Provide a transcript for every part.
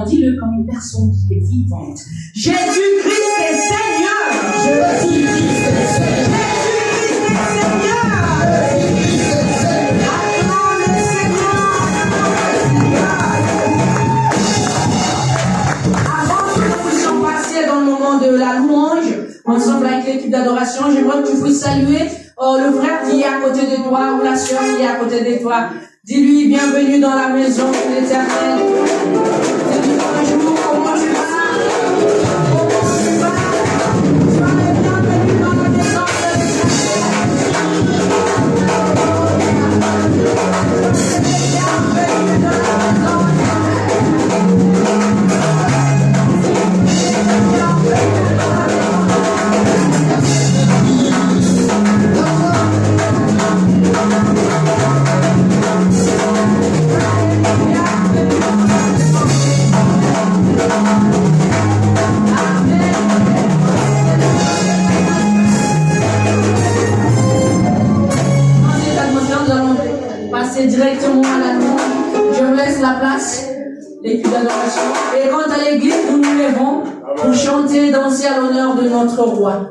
Dis-le comme une personne qui est vivante. Jésus-Christ est Seigneur. Jésus-Christ est Seigneur. Acclame le Seigneur. Avant que nous puissions passer dans le moment de la louange, ensemble avec l'équipe d'adoration, j'aimerais que tu puisses saluer le frère qui est à côté de toi ou la sœur qui est à côté de toi. Dis-lui bienvenue dans la maison de l'Éternel. Dis-lui bonjour, comment tu vas? Comment tu vas? Sois le bienvenu dans la maison de l'Éternel. Bienvenue dans la maison de l'Éternel. passer directement à la louange. Je vous laisse la place, l'équipe d'adoration. Et quant à l'église, nous nous levons pour chanter et danser à l'honneur de notre roi.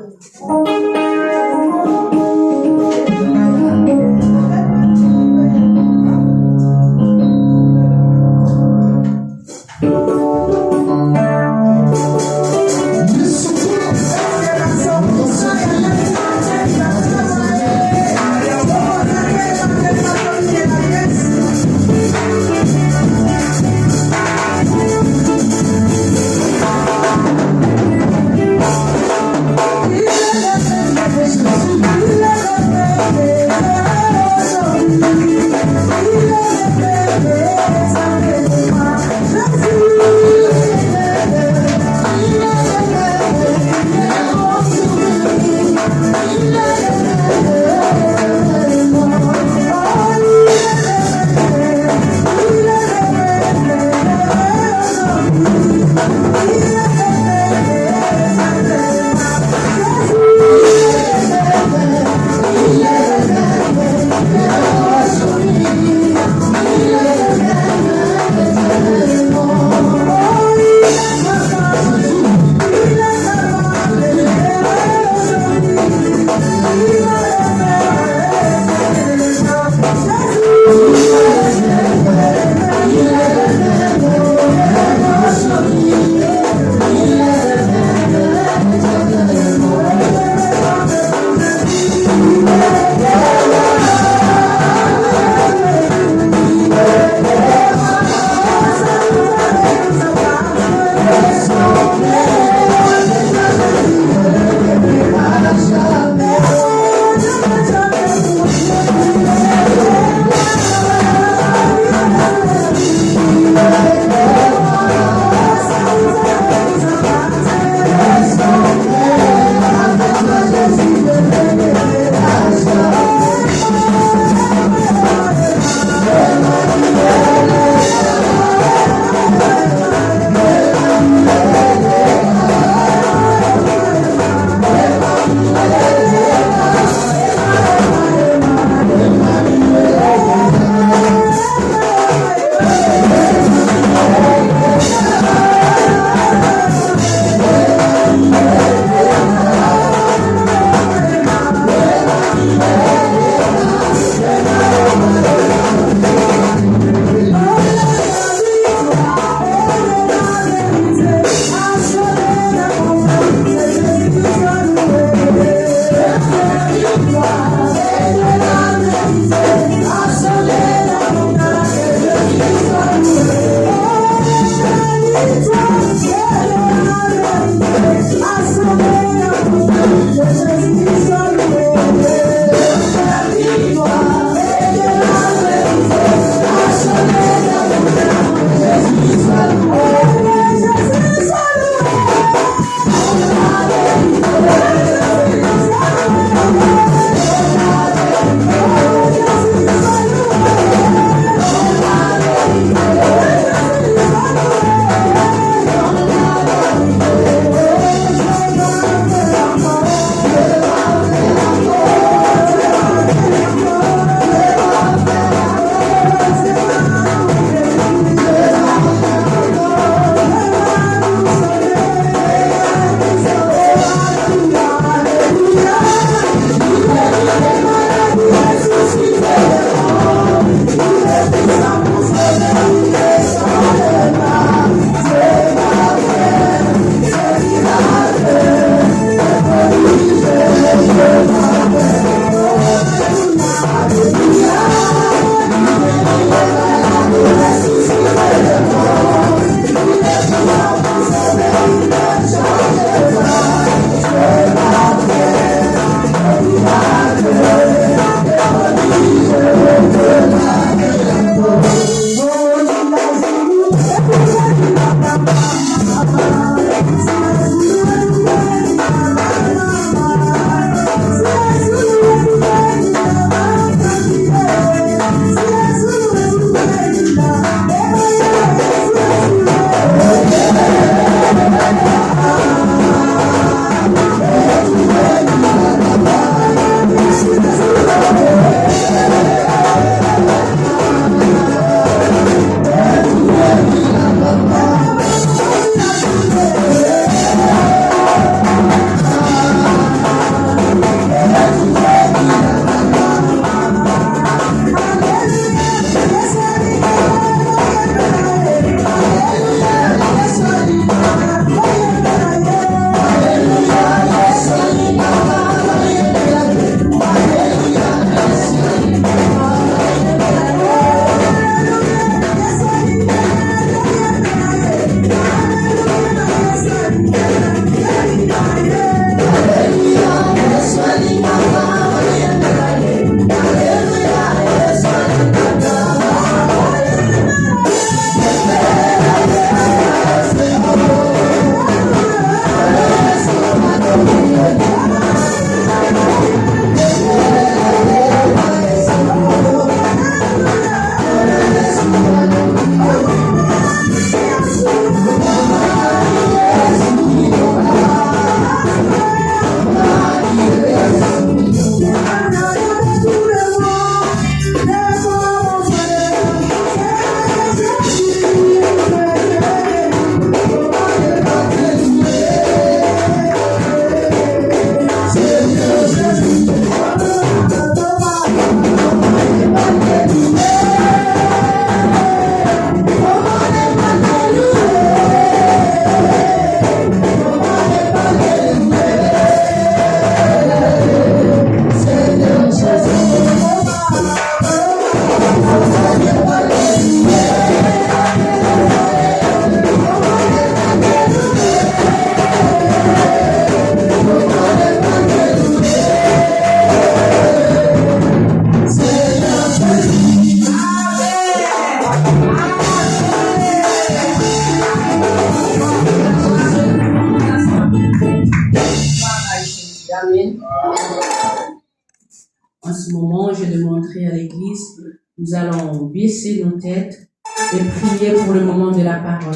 En ce moment, je demanderai à l'Église, nous allons baisser nos têtes et prier pour le moment de la parole.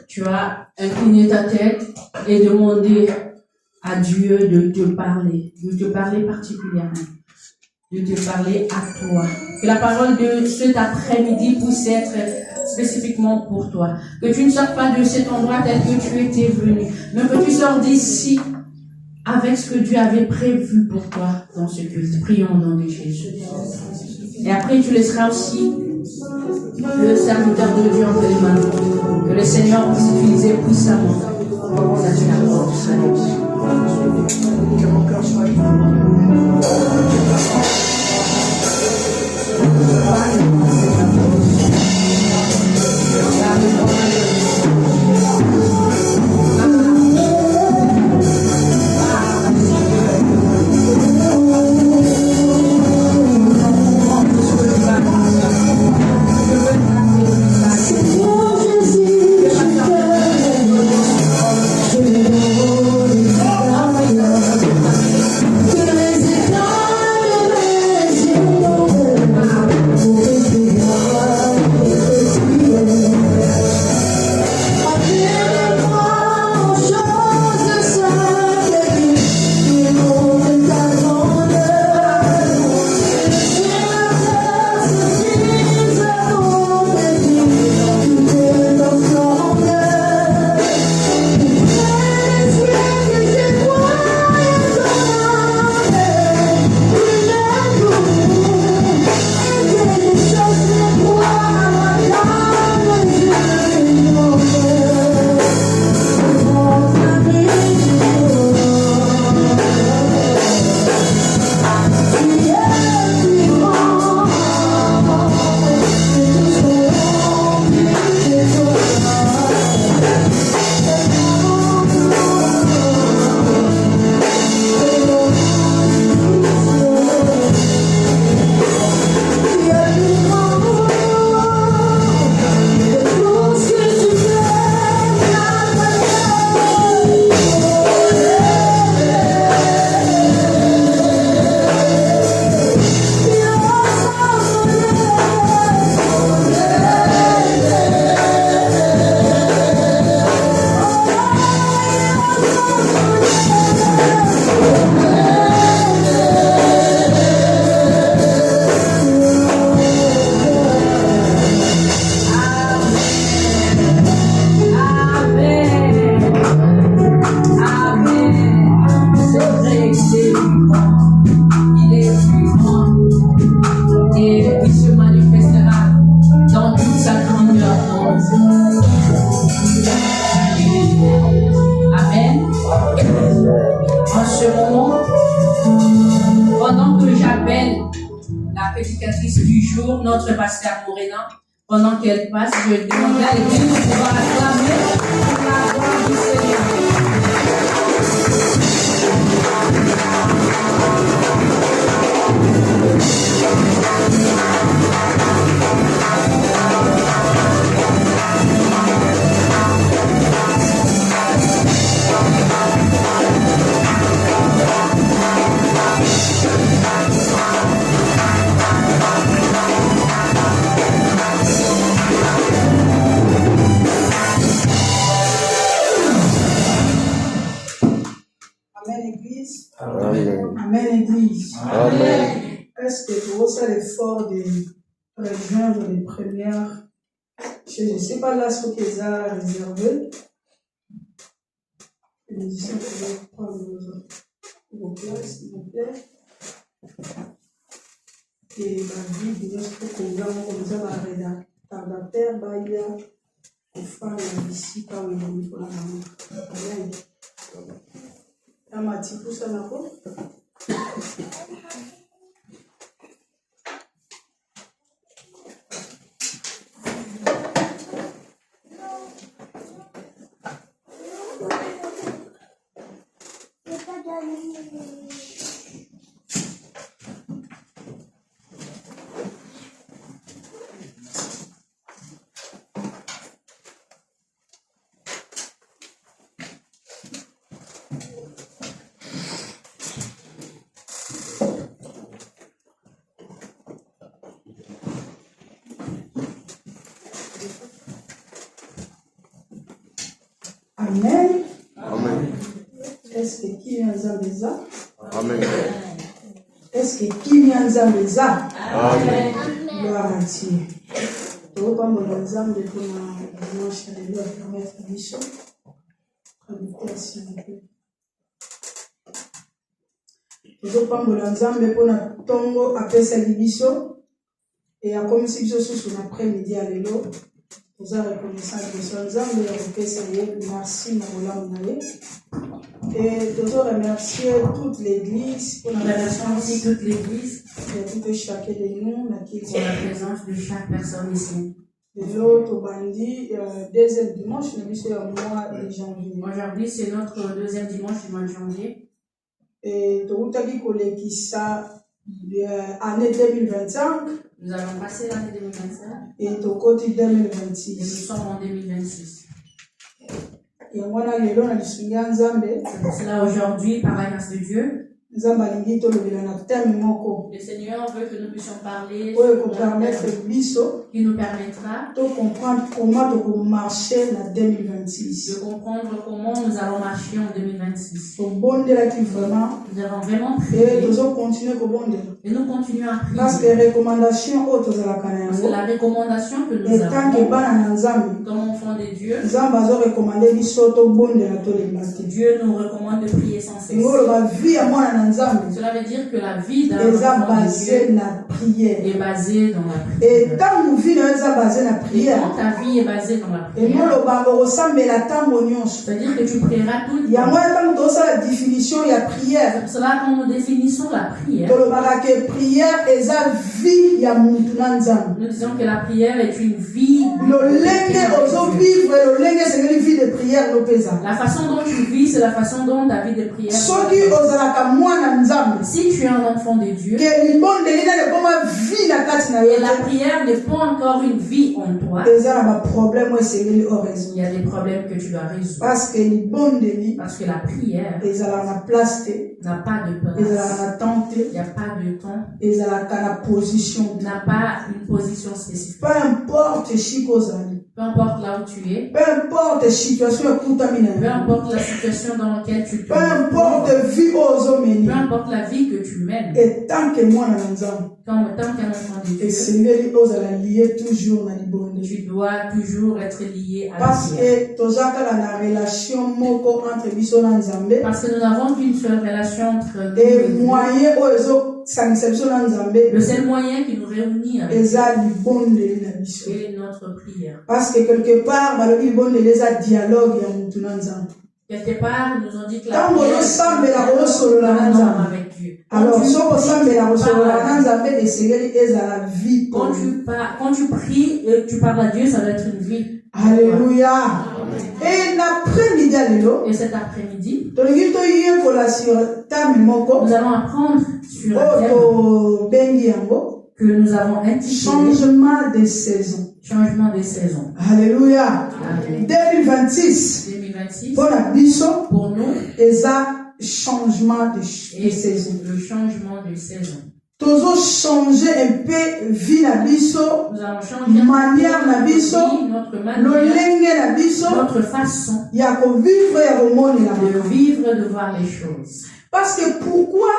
Tu vas incliner ta tête et demander à Dieu de te parler particulièrement, de te parler à toi. Que la parole de cet après-midi puisse être spécifiquement pour toi. Que tu ne sortes pas de cet endroit tel que tu étais venu, mais que tu sors d'ici avec ce que Dieu avait prévu pour toi dans ce culte. Prions au nom de Jésus. Et après, tu laisseras aussi le serviteur de Dieu entre les mains. Que le Seigneur puisse utiliser puissamment pour la parole du salut. Que mon cœur soit notre pasteur Morena, pendant qu'elle passe, je demande à l'Église de pouvoir acclamer pour la gloire du Seigneur. Amen, Église. Amen. Est-ce que vous avez l'effort de rejoindre les premières? Je ne sais pas là ce qu'ils ont réservé. Les musiciens peuvent prendre vos places, s'il vous plaît. Et la vie de notre programme, comme ça, la rédacteur, il y a des femmes ici, quand il est pour la maman. Amen. Amati pour ça, d'accord? Amen. Amen. Est-ce que qui vient Zambeza? Amen. Est-ce que qui vient Zambeza? Amen. Gloire à Dieu. Donc, comme on Zambé pour la dimanche, alléluia, permettre à Michel. S'il vous plaît. tozopambola nzambe mpona ntongo apesaki biso e akomisi biso susu na après-midi ya lelo toza reconnaissant biso nzambe ya kopesa ye merci na bolamu na ye et tozoremercier toute l'église pour la présence toute l'église de tout et chacun de nous na kiti pour la présence de chaque personne ici. lelo tobandi deuxième dimanche na biso ya mois de janvier. Aujourd'hui c'est notre deuxième dimanche du mois de janvier. Et tokutaki kolekisa année 2025. Nous allons passer l'année 2025 et tokoti et nous 2026. sommes en 2026. yango wana lelo na lisungi ya nzambe C'est pour cela aujourd'hui, par la grâce de Dieu, nzambe alingi tolobela na teme moko le Seigneur veut que nous puissions parler oyo sur ekopermettre biso qui nous permettra tocomprendre comment tokomarche na de 2026. comprendre comment nous allons marcher en 2026. tobondelaki vraiment Nous avons vraiment e prié tozokontinue kobondela et nous continuons à parce que prier. recommandation oyo tozalaka na Parce que yango la recommandation que nous etanke avons bana na nzambe comme enfants de Dieu, nzambe azorekomande biso tobondela tolemba te Dieu nous recommande de prier sans cesse. engoloba vie ya mwana na nzambe Cela veut dire que la vie d'un eza enfant de basé Dieu na prière. est basée dans la Et prière. ntango vie na yo eza basé na Et prière quand ta vie est basée dans la prière, emoloba okosambela ntango nyonso c'est-à-dire que tu prieras tout le yango temps. wana ntango tozosala définition ya prière C'est pour cela quand nous définissons la prière, tolobaka ke prière eza vie ya mutu na nzambe nous disons que la prière est une vie. lolenge ozovivre lolenge esengeli vie de prière lopeza La façon dont tu vis, c'est la façon dont ta vie de prière. soki ozalaka mwana nzambe Si tu es un enfant de Dieu, ke libondeli nani ekoma vie na kati na yo et la prière n'est pas encore une vie en toi, eza na baproblème oyo esengeli oraison il y a des problèmes que tu dois résoudre. parce que libondeli Parce que la prière ezalaka na place te n'a pas de ezalaka place, na temps te il n'y a pas de temps, ezalaka na position te n'a pas une position spécifique. peu importe chiki ozali Peu importe là où tu es, peu importe situation ekutami na peu yo importe la situation dans laquelle tu te peu importe vie oyo ozomeni peu importe la vie que tu mènes, etanke mwana na nzambe tant qu'un enfant de Dieu, esengeli ozala lié toujours na libondeli tu dois toujours être lié à la parce prière. que toza kaka na relation moko entre biso na nzambe Parce que nous n'avons qu'une seule relation entre nous et et Dieu. moyen oyo ezosangisa biso na nzambe Le seul moyen qui nous réunit avec eza libondeli na biso Dieu est notre prière. parce que quelque part balobi libondeli eza dialogue ya mutu na nzambe Quelque part, ils nous ont dit que la ntango prière ozosambela kozosolola na est nzambe avec Dieu. alors soko osambela kosolola na parles, nzambe esengeli ezala vie quand tu pries et que tu parles à Dieu, ça doit être une vie. Alléluia. Et l'après-midi ya lelo Et cet après-midi, tolingi toyekola sur tame moko nous allons apprendre sur un thème oyo tobengi yango que nous avons intitulé changement de saison. Changement de saison. Alléluia. Amen. 2026 2026, mpona biso pour nous, eza changement de est saison. le changement de saison. Tozo changer un peu vie na biso, Nous allons changer manière na biso, notre manière, lolenge na biso notre façon ya kovivre ya komonela de makambo. vivre, de voir les choses. Parce que pourquoi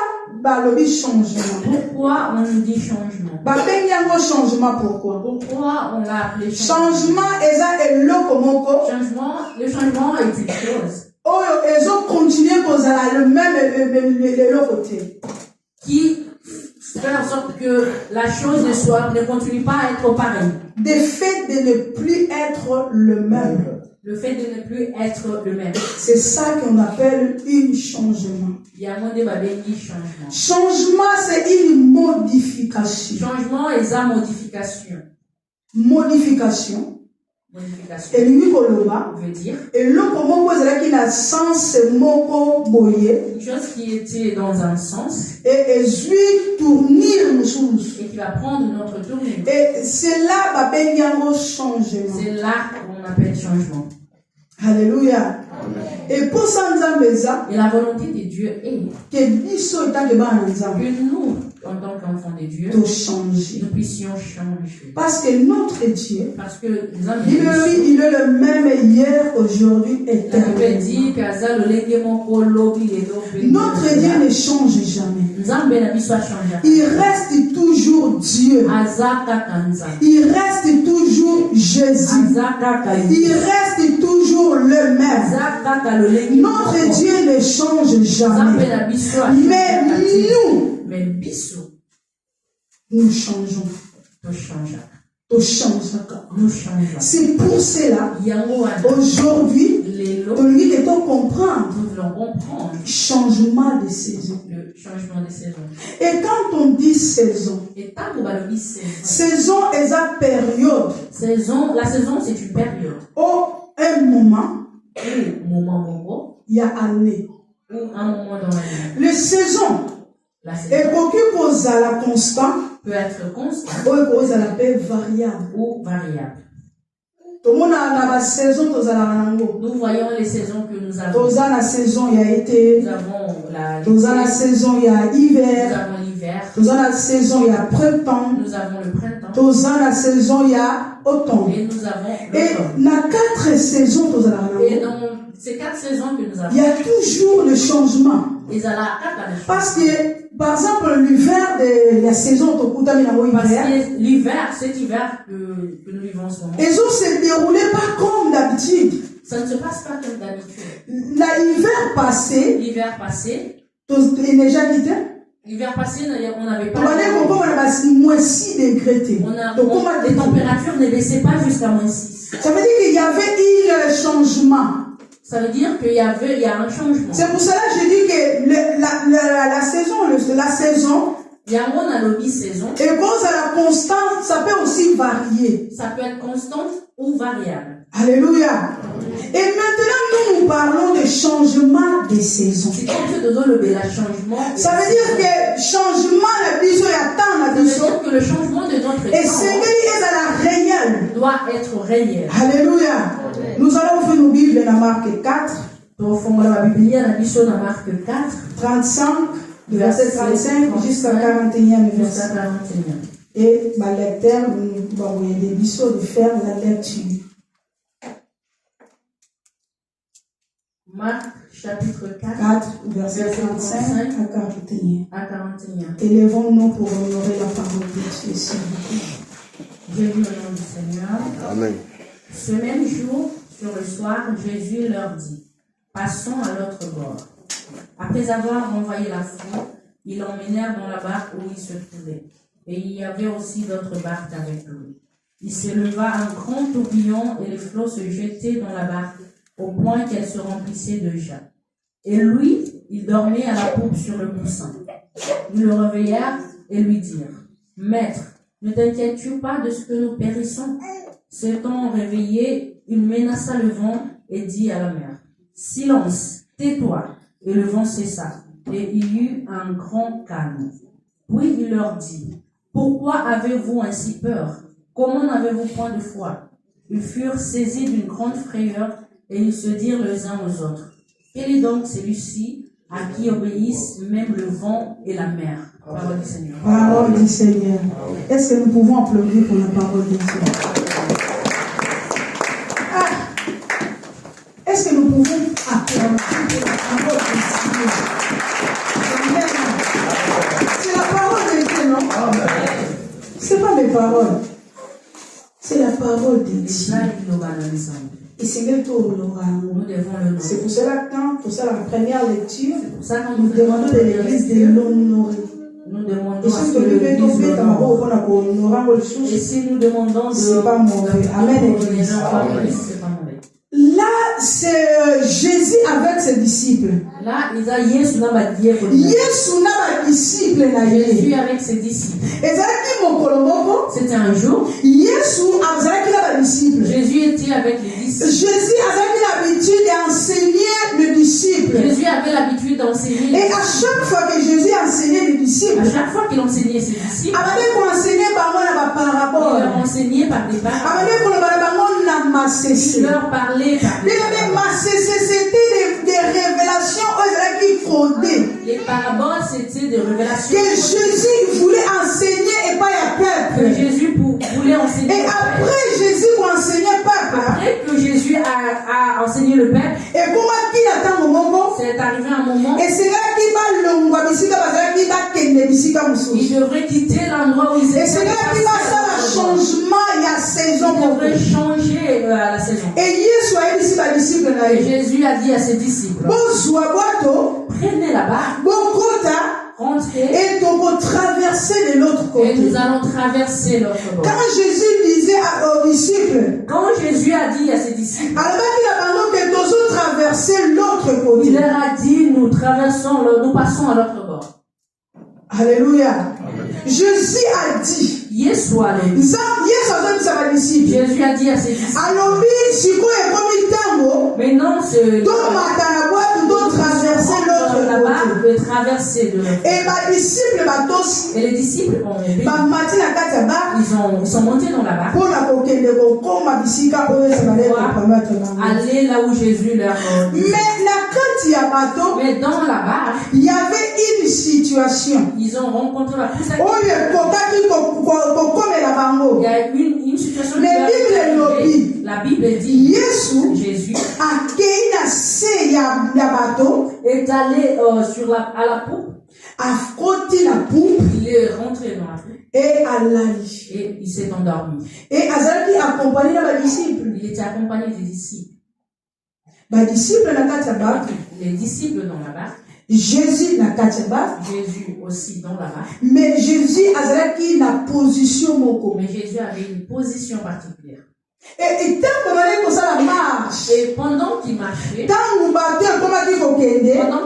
balobi changement? Pourquoi on nous dit changement? Babengi yango changement pourquoi? Pourquoi on l'a appelé changement? Changement eza eloko moko Le changement est une chose oyo ezo continuer kozala le même eloko te. qui fait en sorte que la chose ne continue pas à être pareille. De fait de ne plus être le même. Le fait de ne plus être le même. C'est ça qu'on appelle un changement. Il y a un mot de Babengi changement. Changement, c'est une modification. Changement est sa modification. Modification. Modification Elingi koloba veut dire eloko moko ezalaki na sens moko boye une chose qui était dans un sens et ezwi tournir mosusu. et qui va prendre une autre tournure. Et c'est là babengi yango changement. C'est là qu'on appelle changement. Alléluia. Et pour ça nzambe eza Et la volonté de Dieu est que biso etanke bana na nzambe que nous, en tant enfants de Dieu, de changer. nous puissions changer. Parce que notre Dieu, Parce que nous avons il est le même hier, aujourd'hui, éternellement. Notre Dieu ne change jamais. Il reste toujours Dieu. Il reste toujours Jésus. Il reste toujours le même. Notre Dieu ne change jamais. Mais nous changeons. Nous changeons. C'est pour cela, aujourd'hui, nous devons comprendre le changement de saison. Et quand on dit saison, saison est la période. La saison, c'est une période. Au un moment, il y a année. Ou un moment dans l'année. Les saisons, et qu'occupe à la constant, peut être constant ou à la paix variable. Ou variable. Nous voyons les saisons que nous avons. Dans la saison, il y a été. Nous avons dans la saison, il y a hiver. Nous avons l'hiver. Dans la saison, il y a printemps. Nous avons le printemps. Dans la saison, il y a automne. Et nous avons l'automne. Et dans 4 saisons, et dans ces 4 saisons que nous avons, il y a toujours le changement. Parce que, par exemple, l'hiver de la saison, parce que l'hiver, cet hiver que nous vivons en ce moment, et ça ne se déroulait pas comme d'habitude. Ça ne se passe pas comme d'habitude. L'hiver passé, l'hiver passé, l'hiver passé, on n'avait pas. moins 6 degrés. Les températures ne baissaient pas jusqu'à moins 6. Ça veut dire qu'il y avait eu un changement. Ça veut dire qu'il y a un changement. C'est pour cela que je dis que la saison, il y a une saison. Et cause à la constante, ça peut aussi varier. Ça peut être constante ou variable. Alléluia. Et maintenant, nous parlons de changement des saisons. C'est comme si nous avons le changement. Ça veut dire que changement, la vision est ça veut dire que le changement de notre et c'est la réelle. Doit être réel. Alléluia. Nous allons ouvrir nos Bibles dans Marc 4. Au fond de la Bible, dans Marc 4. 35, verset 35 jusqu'à 41 verset. Et ma lecteur, nous va envoyer des bisous de faire la lecture. Marc chapitre 4 verset 35 à 41. Élevons-nous pour honorer la parole de Dieu, s'il vous plaît. J'ai lu au nom du Seigneur. Amen. Ce même jour, sur le soir, Jésus leur dit, passons à l'autre bord. Après avoir renvoyé la foule, ils l'emmenèrent dans la barque où il se trouvait. Et il y avait aussi d'autres barques avec lui. Il s'éleva un grand tourbillon et les flots se jetaient dans la barque au point qu'elle se remplissait déjà. Et lui, il dormait à la poupe sur le coussin. Ils le réveillèrent et lui dirent, Maître, ne t'inquiètes-tu pas de ce que nous périssons? S'étant réveillé, il menaça le vent et dit à la mer, Silence, tais-toi. Et le vent cessa, et il y eut un grand calme. Puis il leur dit, Pourquoi avez-vous ainsi peur? Comment n'avez-vous point de foi? Ils furent saisis d'une grande frayeur, et ils se dirent les uns aux autres, Quel est donc celui-ci à qui obéissent même le vent et la mer? Parole du Seigneur. Parole du Seigneur. Est-ce que nous pouvons applaudir pour la parole du Seigneur? Est-ce que nous pouvons applaudir pour la parole du Seigneur? C'est la parole de Dieu, non? C'est pas mes paroles. C'est la parole de Dieu. Et c'est même tout l'oral. C'est pour cela que pour ça la première lecture, nous demandons de l'Église de l'honorer. Nous demandons à ce que l'Église l'honore. Et si nous demandons de... C'est pas mauvais. Amen, Église. Là, c'est Jésus avec ses disciples. Là, Jésus avec ses disciples. Jésus avec ses disciples. C'était un jour. Jésus était avec les disciples. Jésus avait l'habitude d'enseigner les disciples. Jésus avait l'habitude d'enseigner. Et à chaque fois que Jésus enseignait les disciples, à chaque fois qu'il enseignait ses disciples, il leur enseignait par des paraboles. Il leur parlait par des paraboles. C'était des révélations qui frondaient. Les paraboles, c'était des révélations que Jésus voulait enseigner voulait enseigner. Et après Jésus a enseigné peuple. Après que Jésus a enseigné le peuple, Et comment qu'il attend au moment? c'est arrivé un moment. Et c'est là qu'il va l'ongwa bisika bazala qu'il va kende bisika mususu. Il devrait quitter l'endroit où ils étaient. Et c'est là qu'il va faire un changement, il y a saison Il pour devrait changer la saison. Et Yesu a dit à disciples Et Jésus a dit à ses disciples, prenez la barque, rentrez, et on traverser de l'autre côté. et nous allons traverser l'autre bord. Quand Jésus disait aux disciples, Quand Jésus a dit à ses disciples, alors qu'il a demandé que nous traverser l'autre il côté. leur a dit, nous passons à l'autre bord. Alléluia. Jésus a dit, Jésus a dit Jésus a dit à ses disciples, maintenant maintenant c'est traverser l'autre la barque côté. de traverser de l'autre côté. Et les disciples ont obéi. Ils sont montés dans la barque pour aller là où Jésus leur a dit. Mais dans la barque, il y avait une situation. ils ont rencontré la pousse. Il y a une situation. La Bible dit Jésus est allé à la poupe. Il est rentré dans la poupe. Et il s'est endormi. Et il était accompagné des disciples. Les disciples dans la barque. Jésus aussi dans la barque. Mais Jésus avait la position moko. Mais Jésus avait une position particulière. Et pendant qu'il marchait, pendant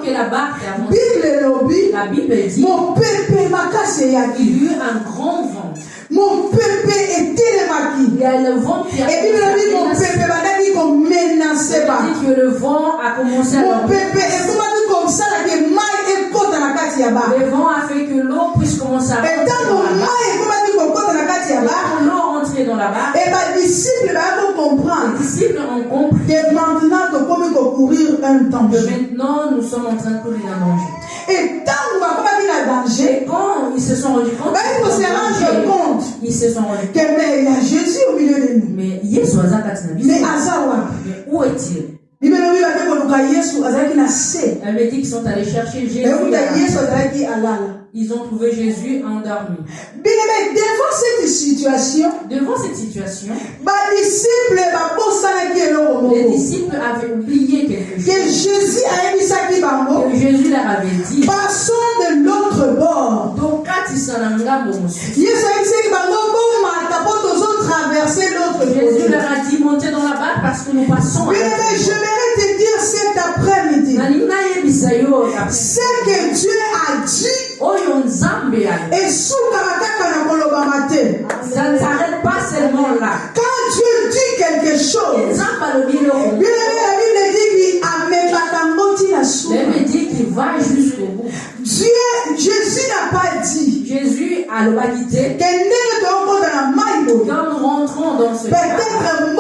que la barque avançait, la Bible dit il y a eu un grand vent. Mon peuple était remarqué. Il y a le vent qui a commencé que le vent a commencé à mon peuple est comme ça le vent a fait que l'eau puisse commencer à rentrer dans la barque. L'eau rentrée dans la barque. Et les disciples ont compris que maintenant courir un danger. Maintenant nous sommes en train de courir un danger. Et quand ils se sont rendus compte, ils se sont rendus compte qu'il y a Jésus au milieu de nous. Mais Jésus mais où est-il? Elle me dit qu'ils sont allés chercher Jésus. Ils ont trouvé Jésus endormi. Devant cette situation, les disciples avaient oublié quelque chose. Que Jésus leur avait dit. Passons de l'autre bord. Jésus leur a dit monter dans la barque parce que nous passons. J'aimerais te dire cet après-midi ce que Dieu a dit. Et ça ne s'arrête pas seulement là. Quand Dieu dit quelque chose, la Bible dit qu'il va jusqu'au bout. Jésus n'a pas dit. Jésus a le quitté. Quand nous rentrons dans ce peut-être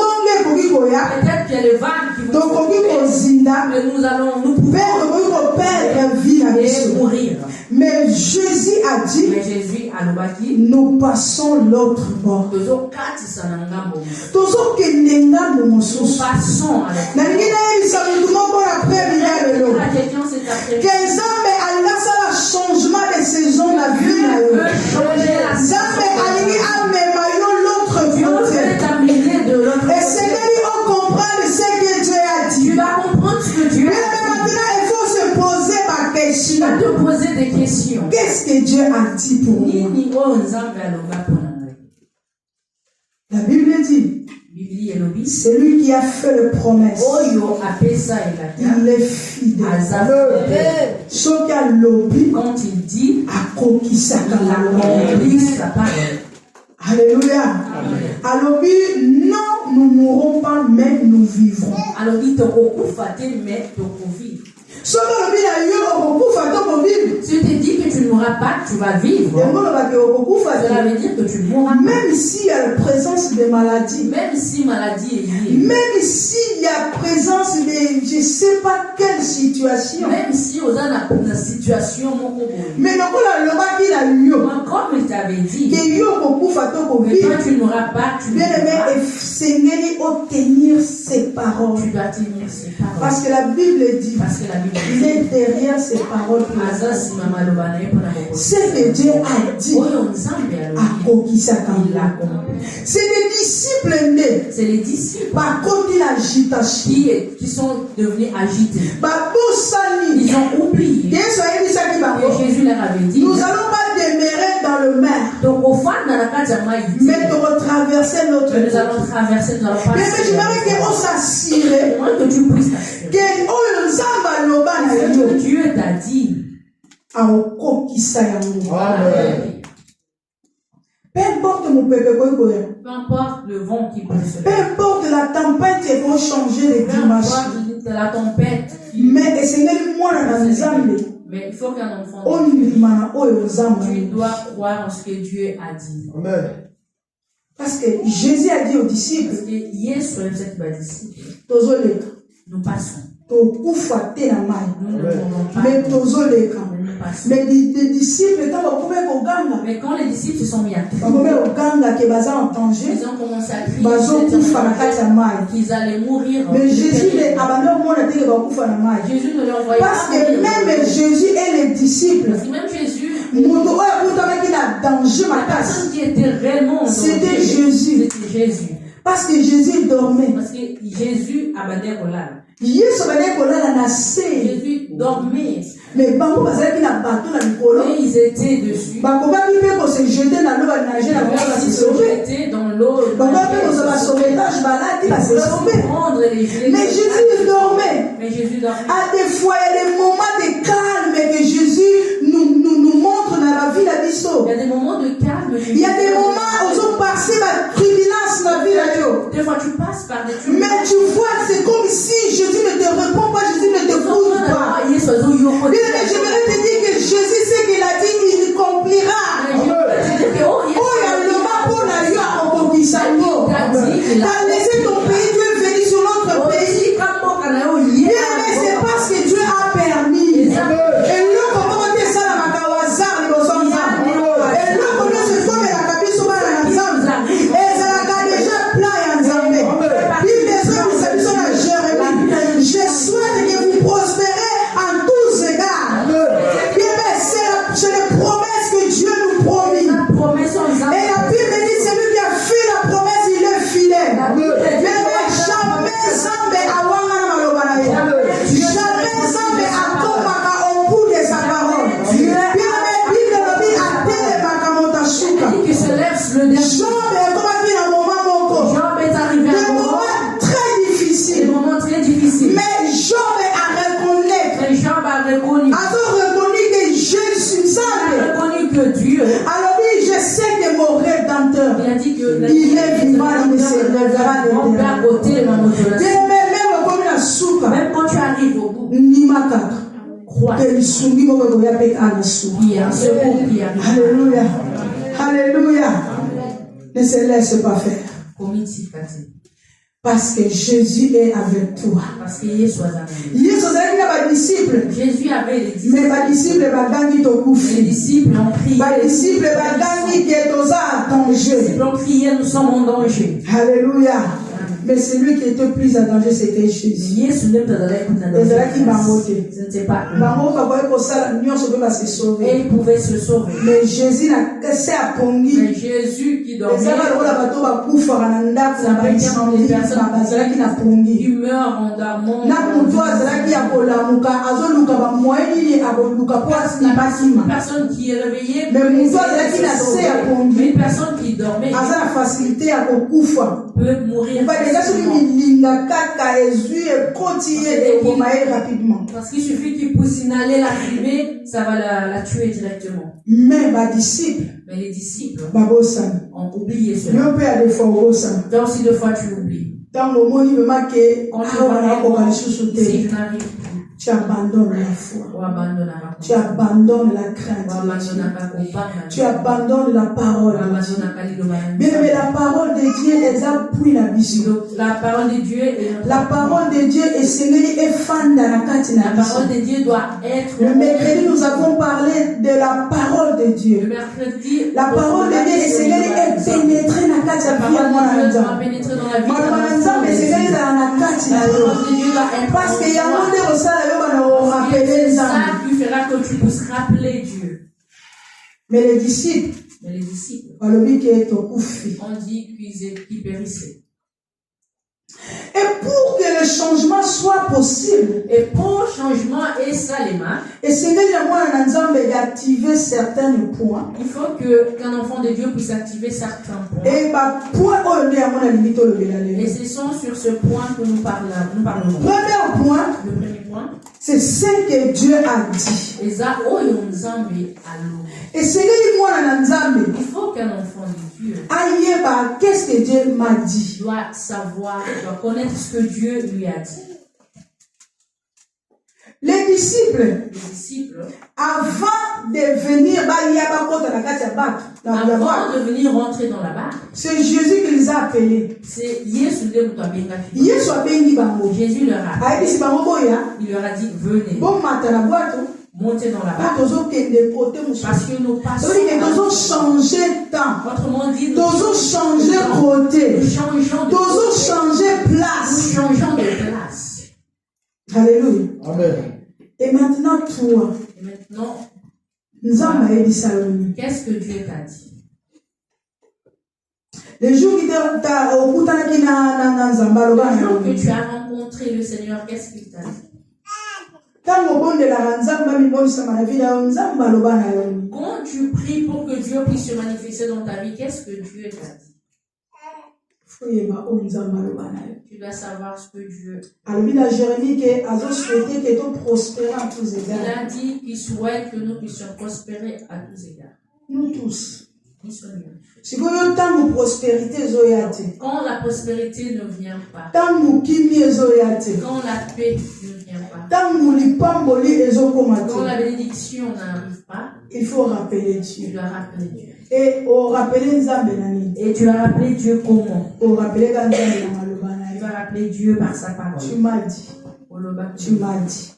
qu'il y a les vagues qui vont nous pouvons perdre vie et mourir. Mais Jésus a dit, nous passons l'autre bord. Nous passons changement de saison la vie. Et Seigneur, on comprend ce que Dieu a dit. Tu vas comprendre ce que Dieu a dit. Mais maintenant, il faut se poser ma question. Tu vas te poser des questions. Qu'est-ce que Dieu a dit pour moi? La Bible dit, celui qui a fait les promesses, il est fidèle. Quand il dit, a conquis sa parole. Alléluia. Alors, non, nous ne mourrons pas, mais nous vivrons. Alors, il te mais tu vivre. Si tu te dis que tu ne mourras pas, tu vas vivre. Cela veut dire que tu mourras. Même s'il y a la présence de maladies. Même si maladie est liée. Même s'il y a présence de je ne sais pas quelle situation. Même si on a une situation. Mais comme il t'a t'avait dit que yo kokufa to que kovivre. toi tu n'auras pas, tu Bien aimé, vivras. sengeli obtenir ses paroles. Tu dois tenir ces paroles. Parce que la Bible dit, Parce que la Bible il dit, est derrière ces paroles. Azaz mama lobana yepo na boko. Ce que Dieu a dit, Oyo nzambe alobi, akokisaka il l'a yango. accompli. C'est les disciples nés. C'est les disciples Par contre, l'agitation. qui sont devenus agités. Babosani. Ils ont oublié Yesu ayebisaki bango, que Jésus leur avait dit. nous allons pas demeurer dans le mer, Donc au fond, dans la carte de Maï, mais de retraverser notre nous côte. allons traverser, nous allons Mais passer. j'aimerais qu'on s'assure Moi que tu puisses t'assurer que oyo nzambe aloba na ce yo que Dieu t'a dit. akokisa yango. Amen. Peu importe mopepe koyikoya, Peu importe le vent qui peut se peu lever, importe la tempête qui va changer les peu dimanches, importe la tempête, mais esengeli mwana na nzambe mais il faut qu'un enfant, ondima na oyo nzambe tu alobi. dois croire en ce que Dieu a dit. Amen. Parce que Jésus a dit aux disciples, Parce que Yesu est cette disciple. tozoleka Nous passons. tokufa te na mai, Nous ne pouvons pas. mais tozoleka. Mais nous passons. Mais les disciples ntango bakomi koganga, Mais quand les disciples se sont mis à bakomi crier, koganga ke baza en danger, ils ont commencé à crier bazokufa na kati ya mai. qu'ils allaient mourir. Mais Jésus abandi omona te ke bakufa na mai. Jésus ne leur envoyait Parce pas que mourir. même Jésus et les disciples, Parce que même Jésus, moto oyo akutamaki na danger la makasi, personne qui était réellement en c'était danger, Jésus. c'était Jésus. Parce que Jésus dormait. Parce que Jésus abandonnait Rolal. Yesu abandi kolala na se, Jésus dormait. mais bango bazalaki na bato na likolo, Et ils étaient dessus. bakobaki mpe kose jeter na l'eau banager na bango Ils se basesauve, jetaient dans l'eau. bakobaki mpe kozwa basauvetage balati Ils basesauve. voulaient prendre les gilets. Mais Jésus dormait. Mais Jésus dormait. À des fois, il y a des moments de calme que Jésus nous montre dans la vie de Bisso. Il y a des moments de calme. Il y a des moments où on passe la tribulance dans la vie de Des fois, tu passes par des trucs. mais tu vois, c'est comme si Jésus ne te répond pas, Jésus ne t'écoute pas. Bien, mais j'aimerais te dire que Jésus sait qu'il a dit, il accomplira. Oh, il y a le mot pour la vie à Okokisango. T'as laissé ton pays, tu es venu sur notre pays. Bien, mais c'est parce que Dieu a permis. Et là, comment on dit ça, la Makawazar, les Bossanzar. Et là, comment se trouve la Kabiso, la Nzam. Et ça l'a déjà plein à Nzambe. Il les a mis à Biso, la Jérémie. Je souhaite que vous prospérez en tous égards. Bien, mais c'est les promesses que Dieu nous promit. Et la Bible dit, c'est lui qui a fait la promesse, il est fidèle. Mais jamais Nzambe awanga na maloba na ye. Jamais Nzambe akomaka au bout de sa parole. Bien, mais Bible lobi atelemaka moto ashuka. Qui se lève le dernier. Job ekomaki na moment moko. Job est arrivé à Des un moment. moments très Des difficiles. moments très difficiles. Mais Job a reconnaître. Mais Job a reconnu. A reconnu que je suis Il Nzambe. a reconnu que Dieu. Alors oui, je sais que mon rédempteur, Il a dit que il est vivant, il se lèvera de on peut terre. à côté ma motivation. Même comme la souka. Même quand tu arrives au bout, Nimaka. crois Que lisungi moko koya pe ana su. qu'il y a un secours qui arrive. Alléluia. Alléluia. Ne se laisse pas faire. Parce que Jésus est avec toi. Parce que Jésus est Yesu azalaki na badisciple. Jésus avait les disciples. Mais badisciple bagangi Les tokufi. disciples ont crié. Badisciple bagangi ke toza en Les danger. disciples ont crié, nous sommes en danger. Alléluia. Mais celui qui était plus en danger, c'était Jésus. Jésus n'est pas dans la ezalaki bango te. Ce n'était pas eux. Bango bakoki kosala nyonso mpe base Et sauver. ils pouvaient se sauver. Mais Jésus na se apongi. Mais Jésus qui dormait, ezalaka lokola bato bakufaka na ndako na baincendie bazalaki na pongi. qui meurt en dormant. Na moto azalaki ya kolamuka azoluka bamoye nini akoluka mpo asibakima. Une personne qui est réveillée, Mais peut moto essayer azalaki de na se se sauver. ya pongi Mais une personne qui dormait aza na facilité ya kokufa. peut mourir Déjà soki facilement. milinga kaka ezwi ekoti ye ekoma ye rapidement. Parce qu'il suffit qu'il pousse inhaler la fumée, ça va la tuer directement. Mais badisciple Mais les disciples babosana ont oublié cela. yo mpe ya des fois obosana Donc si deux fois tu oublies, ntango omoni mema ke quand tu awa vas nakoka lisusu si te je n'arrive plus, Tu abandonnes la foi. Tu abandonnes la crainte. Tu abandonnes la parole de Dieu. Bien aimé, la parole de Dieu est appui la vision. La parole de Dieu est Seigneur et fan dans la carte. La parole de Dieu doit être. Le mercredi, nous avons parlé de la parole de Dieu. Le mercredi, la parole de Dieu est Seigneur est pénétrée dans la carte. La parole de Dieu doit pénétrer dans la vie. Parce qu'il y a un monde au sein c'est ça qui fera que tu puisses rappeler Dieu. Mais les disciples, on dit qu'ils périssaient. Et pour que le changement soit possible, et pour changement et salima, et c'est d'activer certains points. Il faut qu'un enfant de Dieu puisse activer certains points. Et ce sont sur ce point que nous parlons. Premier point, c'est ce que Dieu a dit. Et c'est il faut qu'un enfant de Dieu qu'est-ce que Dieu m'a dit. Doit savoir, doit connaître ce que Dieu lui a dit. Les disciples, avant de venir, avant de venir rentrer dans la barque, c'est Jésus qui les a appelés. C'est Jésus leur a appelé. Il leur a dit venez. Montez dans la barque. Parce que nous passons. Nous avons changé de temps. Autrement dit, nous avons changé de côté. Nous changeons de place. Nous changeons de place. Alléluia. Amen. Et maintenant, toi. Et maintenant, qu'est-ce que Dieu t'a dit? Le jour que tu as rencontré le Seigneur, qu'est-ce qu'il t'a dit? Quand tu pries pour que Dieu puisse se manifester dans ta vie, qu'est-ce que Dieu t'a dit? Tu dois savoir ce que Dieu a dit. Il a dit qu'il souhaite que nous puissions prospérer à tous égards. Nous tous. Quand la prospérité ne vient pas, quand la paix ne vient pas, quand la bénédiction n'arrive pas, il faut rappeler Dieu. Tu dois rappeler Dieu. Et tu vas rappeler Dieu comment? Tu vas rappeler Dieu par sa parole. Tu m'as dit. Tu m'as dit.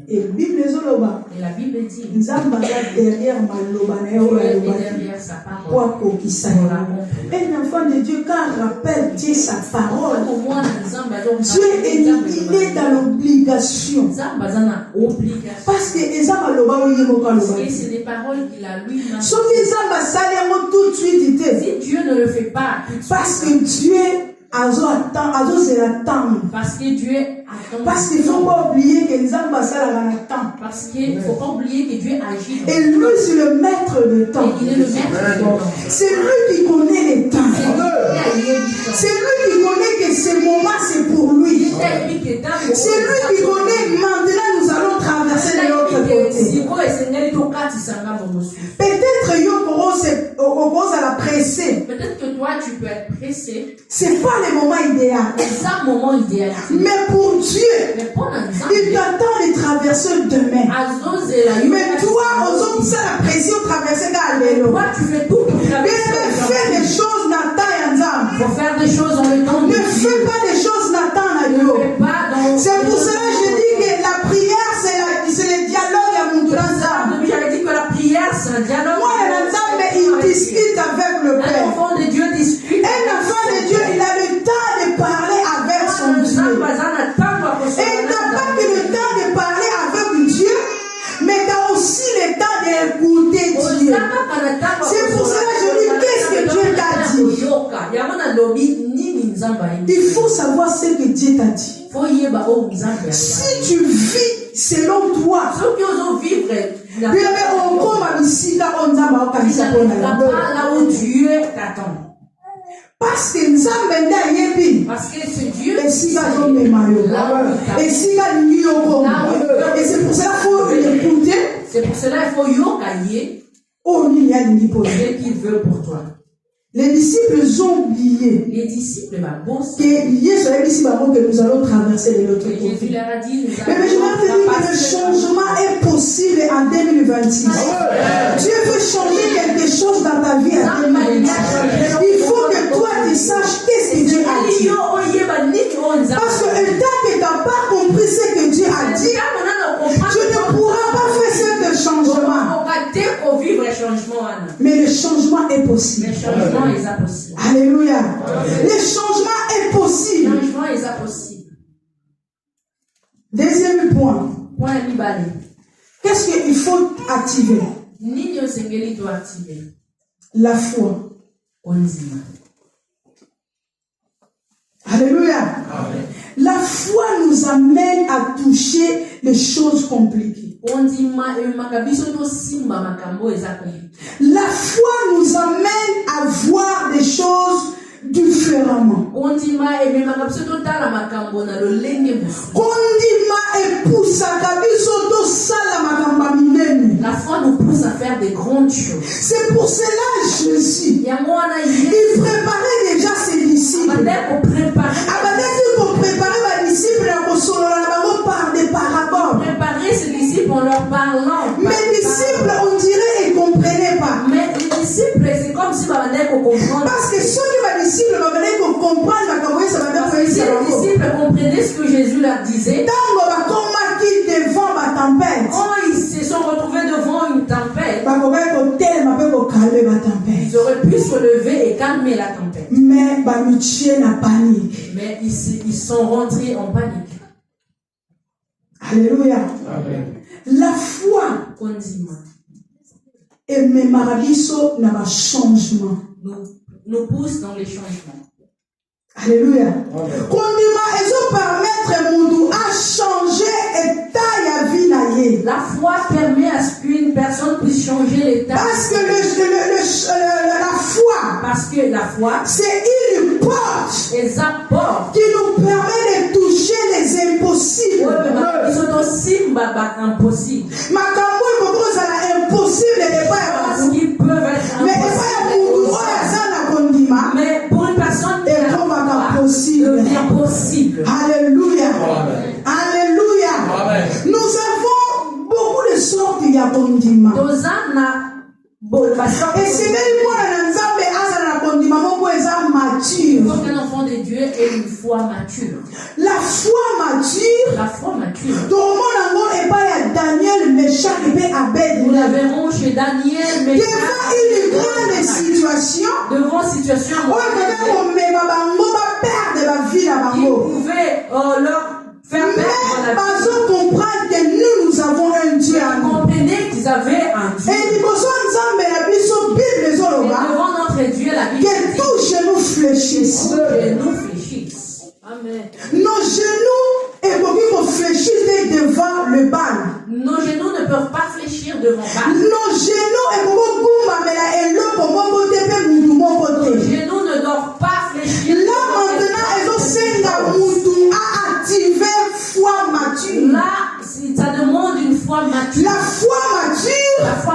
Et la Bible dit Dieu est derrière sa parole. Un enfant de Dieu, quand rappelle Dieu sa parole, Dieu est dans l'obligation. Parce que c'est des paroles qu'il a lui-même. Si Dieu ne le fait pas, parce que Dieu parce que Dieu attend. Parce qu'il ne faut pas oublier que les hommes attendent. Parce qu'il ne faut pas oublier que Dieu agit. Et lui, c'est le maître de temps. Il est le maître de temps. C'est lui qui connaît les temps. C'est lui qui connaît que ce moment, c'est pour lui. C'est lui qui connaît maintenant, nous allons traverser de l'autre côté. Peut-être à la presser. Peut-être que toi, tu peux être pressé. C'est pas le moment idéal. C'est un moment idéal. Mais pour Dieu, il t'attend de traverser demain. Mais toi, ça la pression traverser Galilée. Toi, tu fais tout pour traverser. Fais des choses Nathan et Anzam. Faut faire des choses en le temps. Ne fais pas des choses Nathan et Anzam. C'est pour cela que je dis que la prière, c'est le dialogue à mon Anzam. J'avais dit que la prière, c'est un dialogue. Moi, Anzam, il discute avec le Père. Un enfant de Dieu discute. Un enfant de Dieu, il a le temps de parler avec son Dieu. Et il n'a pas que le temps de parler avec Dieu, mais il a aussi le temps d'écouter Dieu. C'est pour cela que je dis, qu'est-ce que Dieu t'a dit? Il faut savoir ce que Dieu t'a dit. Si tu vis selon toi, il là où Dieu t'attend. Parce que ce Dieu et c'est pour cela qu'il faut l'écouter. C'est pour cela qu'il faut yokaye ce qu'il veut pour toi. Les disciples ont oublié Les disciples que nous allons traverser de l'autre Jésus côté. leur a dit, Mais je vais te dire que le changement est possible en 2026. Dieu veut changer quelque chose dans ta vie en 2026. Il faut que toi tu saches qu'est-ce que Dieu a dit. Parce que tant que tu n'as pas compris ce que Dieu a dit, tu ne pourras pas faire ce changement. Mais le changement est possible. Le changement est possible. Alléluia. Le changement est possible. Le changement est possible. Deuxième point. Qu'est-ce qu'il faut activer? La foi. Alléluia. Amen. La foi nous amène à toucher les choses compliquées. La foi nous amène à voir des choses différemment. Kondima la foi nous pousse à faire des grandes choses. C'est pour cela Jésus, il préparait déjà ses disciples. Pour préparer mes disciples par des paraboles. Préparer ses disciples en leur parlant. Mes disciples, on dirait, ils ne comprenaient pas. Mais les disciples, c'est comme si on comprend. Parce que ceux qui mes disciples comprennent comment ça va faire. Les disciples comprenaient ce que Jésus leur disait. Devant ma tempête. Oh, ils se sont retrouvés devant une tempête. Ils auraient pu se lever et calmer la tempête. Mais n'a panique. Mais ils sont rentrés en panique. Alléluia. Amen. La foi et mes marabiso n'a pas changement. Nous pousse dans les changements. Alléluia. Condima et permettre Moudou à changer état ya vie naïe. La foi permet à ce qu'une personne puisse changer l'état. Parce que la foi, c'est une porte qui nous permet de toucher les impossibles. Ils sont aussi impossibles. Parce qu'ils peuvent être impossibles. Mais pour une personne qui devient possible. Alléluia. Alléluia. Amen. Nous avons beaucoup de sortes de condiments. Et c'est même moi il faut qu'un enfant de Dieu ait une foi mature. La foi mature. La foi mature. Daniel, Meshach et Abed. Nous la verrons chez Daniel, Meshach. Devant une grande situation. Devant situation. Qui pouvait leur faire perdre la vie. Comprendre que nous avons un Dieu. Comprenez qu'ils avaient un Dieu. Et devant notre Dieu, la Bible que tous genoux fléchissent. Amen. Nos genoux et pour fléchir devant le bal. Nos genoux ne peuvent pas fléchir devant Baal. Nos genoux et Nos genoux ne doivent pas fléchir. Là maintenant, ils ont activé foi mature. Là, ça demande une foi mature. La foi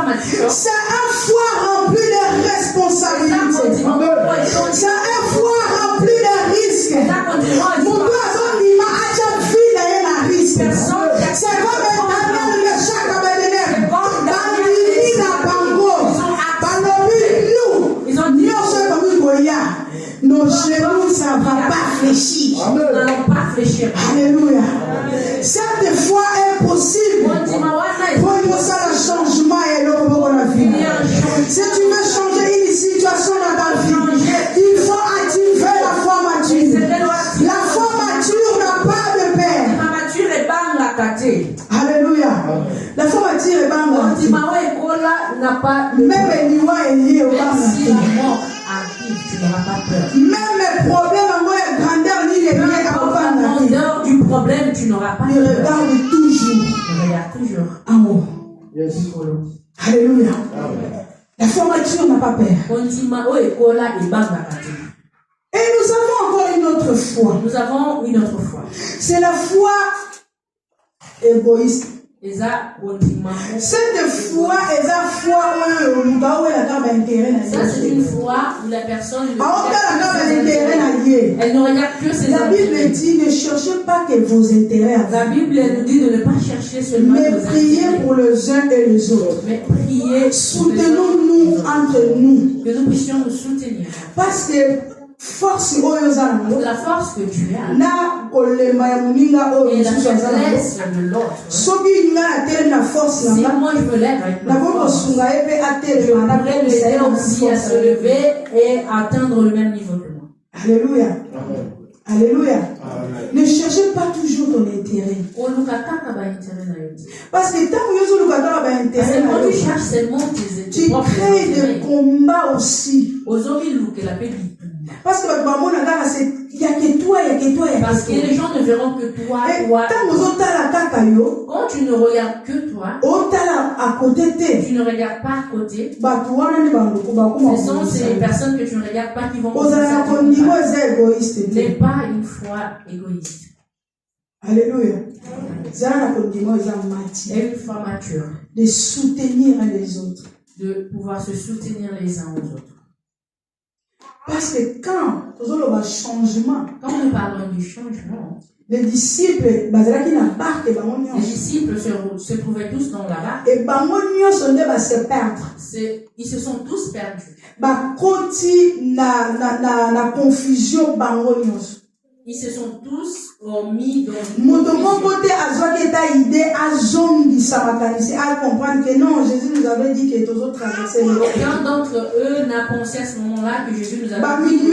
mature, c'est un foi rempli de responsabilités. C'est un foi rempli de risques. Mon doigt c'est comme Daniel, Meshach, Abednego. Nos genoux, ça ne va pas fléchir. Nous n'allons pas fléchir. Alléluia. Cette foi est possible. Pour ça, le changement est là pour la vie. Si tu veux changer une situation dans ta vie, il faut activer la foi mature. La foi mature n'a pas de père. Alléluia. La foi mature est pas même les niveaux est lié au même les problèmes, la grandeur ni les grandeur du problème, tu n'auras pas. Il regarde toujours. Il regarde toujours. En haut. Yes. Alléluia. Amen. La foi mature n'a pas peur. Et nous avons encore une autre foi. Nous avons une autre foi. C'est la foi égoïste. Cette foi est la foi ça, c'est une foi où la personne elle ne regarde que ses La Bible intérêts. dit ne cherchez pas que vos intérêts à La Bible nous dit de ne pas chercher seulement mais nos priez intérêts, pour les uns et les autres. mais prier Soutenons-nous entre nous. que nous puissions nous soutenir. Parce que force La force que tu as na kolema ya et moninga oyo la faiblesse de l'autre. soki nga atelemi na force na Si nga moi je me lève avec ma nako force, kosunga ye mpe je atelema na pourrais l'aider aussi à se lever et atteindre le même niveau que moi. Alléluia. Alléluia. Ne cherchez pas toujours ton intérêt. Parce que tant que tu as intérêt, quand tu cherches seulement tes tu crées des combats aussi. Parce que il n'y a que toi, il y a que toi, il y a Parce que que les gens ne verront que toi, toi. Quand tu ne regardes que toi, à côté tu ne regardes pas à côté. Ce sont ces personnes que tu ne regardes pas qui vont égoïste. n'est pas une foi égoïste. Alléluia. Et une foi mature. De soutenir les autres. De pouvoir se soutenir les uns aux autres. Parce que quand nous parlons du changement, les disciples se trouvaient tous dans la barque. Et se perdre. Ils se sont tous perdus. Na confusion ils se sont tous mis dans une comprendre que non, Jésus nous avait dit que tous autres traversaient le Aucun d'entre eux n'a pensé à ce moment-là que Jésus nous avait dit.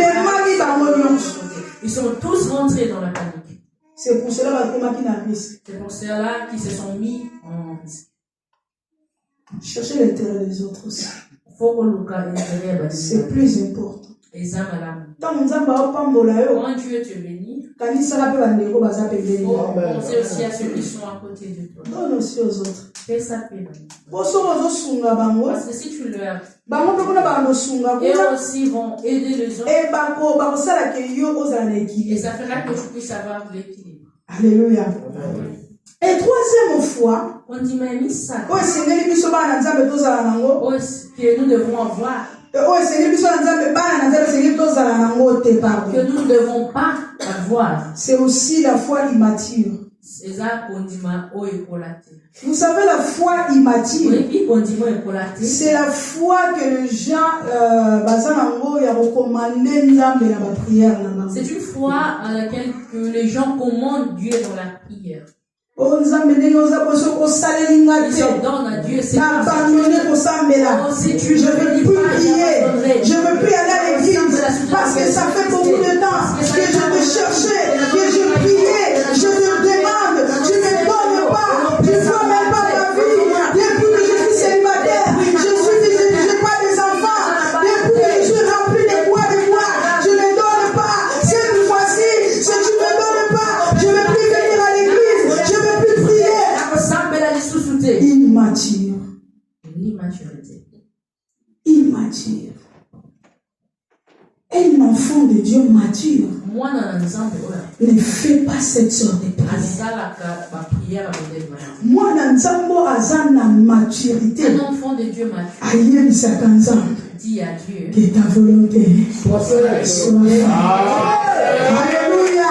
Ils sont tous rentrés dans la panique. C'est pour cela qu'ils se sont mis en risque. Chercher l'intérêt des autres aussi. C'est plus important. Quand Dieu te bénit, pensez aussi à ceux qui sont à côté de toi. Donne aussi aux autres. Fais ça paix. Parce que si tu leur et eux aussi vont aider les autres. Et ça fera que tu puisses avoir de l'équilibre. Alléluia. Et troisième fois, on dit même ça. Que nous devons avoir. Que nous ne devons pas avoir. C'est aussi la foi immature. Vous savez, la foi immature, c'est la foi que les gens c'est une foi à laquelle que les gens commandent Dieu dans la prière. Ils ordonnent à Dieu. Je ne veux plus prier. Je ne veux plus aller à l'église. Parce que ça fait beaucoup de temps que je te cherchais, que je priais, je te demande, tu ne me donnes pas, tu ne vois même pas ma vie. Depuis que je suis célibataire, je n'ai pas des enfants. Depuis que je suis rempli de quoi, je ne donne pas. Cette fois-ci, si tu ne me donnes pas, je ne veux plus venir à l'église, je ne veux plus prier. Immature. L'immaturité. Immature. Un enfant de Dieu mature ne fait pas cette sorte de prière. Moi, dans la maturité, un enfant de Dieu mature dit à Dieu que ta volonté soit faite. Alléluia.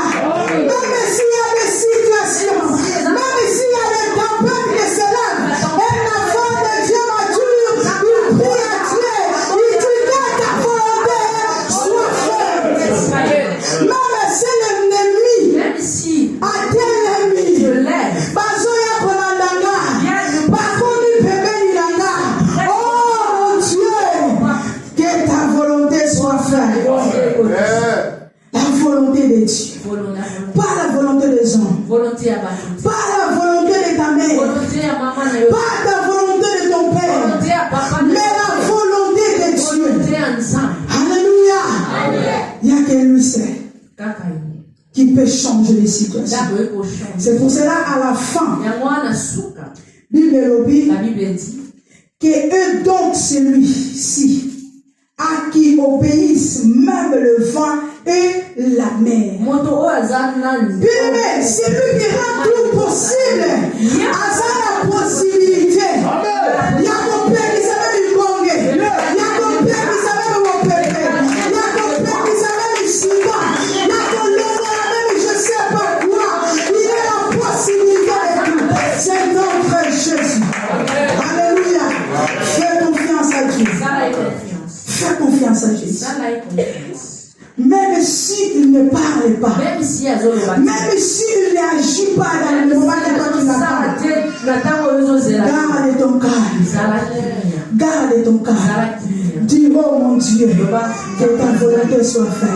Même s'il y a des situations, même s'il y a des tempêtes de cela, un enfant de Dieu mature, il prie à Dieu, il dit que ta volonté soit faite. Même si l'ennemi a tel ennemi, bazoya kolandanga, bakoni pembeni nanga, oh mon Dieu, que ta volonté soit faite. La volonté de Dieu. Pas la volonté des hommes. Pas la volonté de ta mère. Pas la volonté de ton père. Mais la volonté de Dieu. Alléluia. Il n'y a que lui seul qui peut changer les situations. C'est pour cela à la fin, la Bible Bible dit que eux donc celui-ci à qui obéissent même le vent et la mer. Bien-aimé, c'est lui qui rend tout possible. À ça la possibilité. Il y a mon père qui savait du Congo. Il y a mon père qui savait mon père. Il y a mon père qui savait du Sida. Il y a mon père même je sais pas quoi. Il y a la possibilité de tout. C'est notre Jésus. Alléluia. Fais confiance à Dieu. Fais confiance à Jésus. Même s'il ne parle pas, même s'il n'agit pas dans le moment que tu l'attends, garde ton calme. Garde ton calme. Dis, oh mon Dieu, que ta volonté soit faite.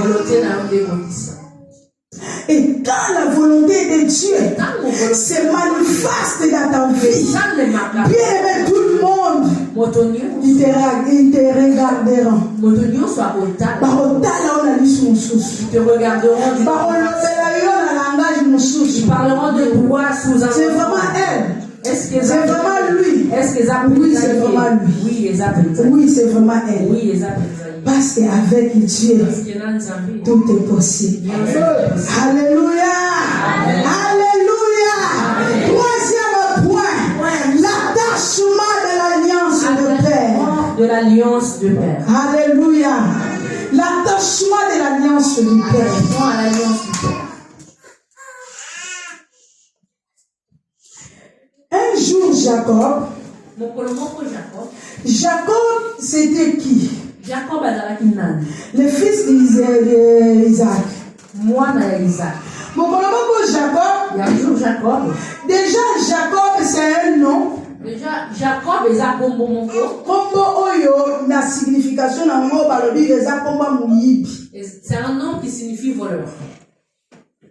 Et quand la volonté de Dieu se manifeste dans ta vie, bien-aimé, tout le monde, ils te regarderont. Ils te regarderont. Ils parleront de toi sous un. C'est vraiment elle. C'est vraiment lui. Oui, c'est vraiment lui. Oui, c'est vraiment elle. Parce qu'avec Dieu, tout est possible. Alléluia. Alléluia. Troisième point, l'attachement de l'alliance de Père. Alléluia. L'attachement de l'alliance du Père. Un jour, Jacob, c'était qui? Le fils d'Isaac. Jacob. Déjà, Jacob, c'est un nom. Jacob est un combo oyo na signification na mot balobi eza combo muyibi. C'est un nom qui signifie voleur.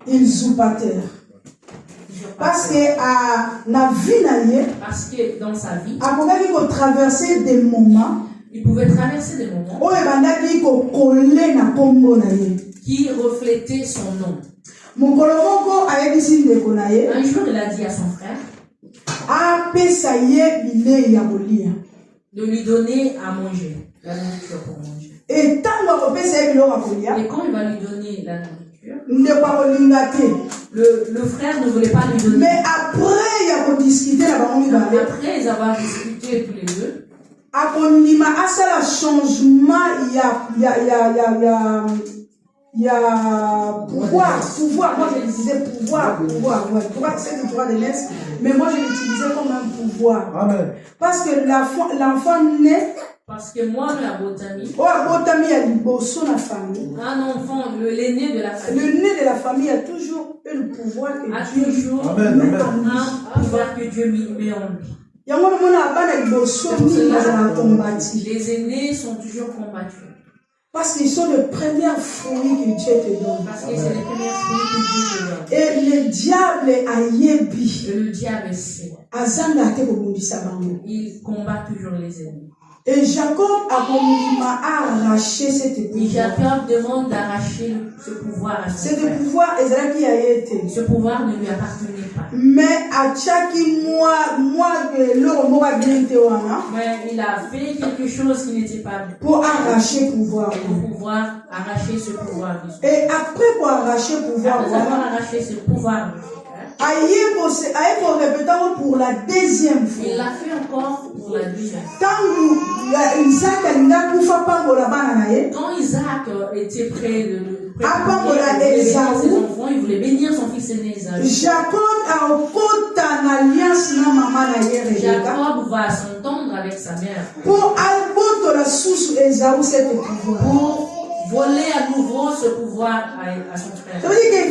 Usurpateur. Parce que dans sa vie, il pouvait traverser des moments qui reflétaient son nom. Un jour, il a dit à son frère de lui donner à manger, la nourriture pour manger. Et quand il va lui donner la nourriture, le frère ne voulait pas lui donner. Mais après ils discuté tous les deux, changement, il y a pouvoir. Moi je disais pouvoir, c'est le droit de naissance, mais moi je l'utilisais comme un pouvoir. Amen. Parce que l'enfant naît. Parce que moi, la Botami, un enfant, l'aîné de la famille. Le né de la famille a toujours eu le pouvoir que Dieu met en lui. Un pouvoir que Dieu met en lui. Les aînés sont toujours combattus. Parce qu'ils sont les premiers fruits que Dieu te donne. Parce que c'est les premiers fruits que Dieu te donne. Et le diable a yébi. Et le diable sait. Il combat toujours les ennemis. Et Jacob a arraché cette pouvoir. Et Jacob demande d'arracher ce pouvoir à son frère. Pouvoir, ce pouvoir ne lui appartenait pas. Mais à chaque mais il a fait quelque chose qui n'était pas bon. Pour arracher pouvoir. Pour pouvoir arracher ce pouvoir. Et après pour arracher pouvoir. Après avoir arraché ce pouvoir. Pour la deuxième fois. Il l'a fait encore pour la deuxième fois. Quand Isaac était prêt de bénir ses enfants, il voulait bénir son fils aîné Esaü. Jacob va s'entendre avec sa mère pour voler à nouveau ce pouvoir à son frère. Ça veut dire que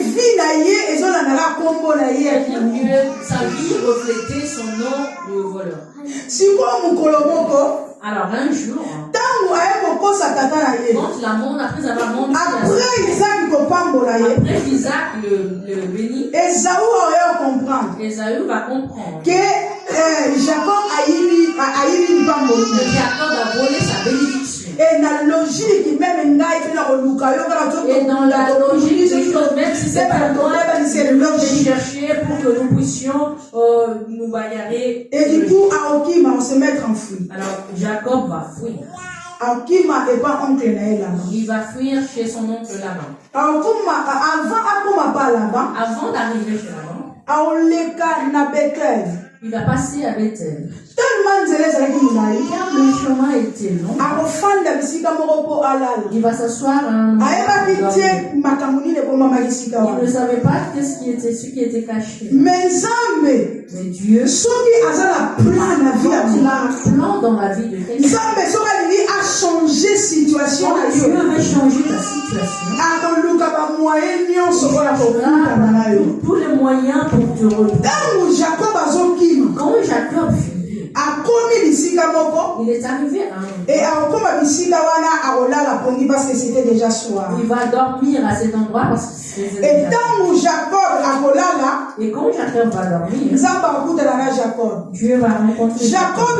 sa vie reflétait son nom de voleur. Alors un jour, quand la monde, après avoir monté, après Isaac le bénit, Esaü va comprendre que Jacob a volé sa bénédiction. Et dans la logique, même même si c'est pas toi, c'est le chercher pour que nous puissions nous bagarrer. Et du coup, on se mettre en fuite. Alors Jacob va fuir. Il va fuir chez son oncle Laban. Avant d'arriver chez Laban, il va passer à Bethel. Le chemin était long. Il va s'asseoir à un endroit. Il ne savait pas ce qui était caché. Mais Dieu, quand il a un plan dans la vie de quelqu'un, Dieu veut changer ta situation. Il a tous les moyens pour te retrouver. Quand Jacob fut, il est arrivé à un endroit. Il va dormir à cet endroit parce que c'est déjà. Et quand Jacob va dormir, Dieu va rencontrer Jacob.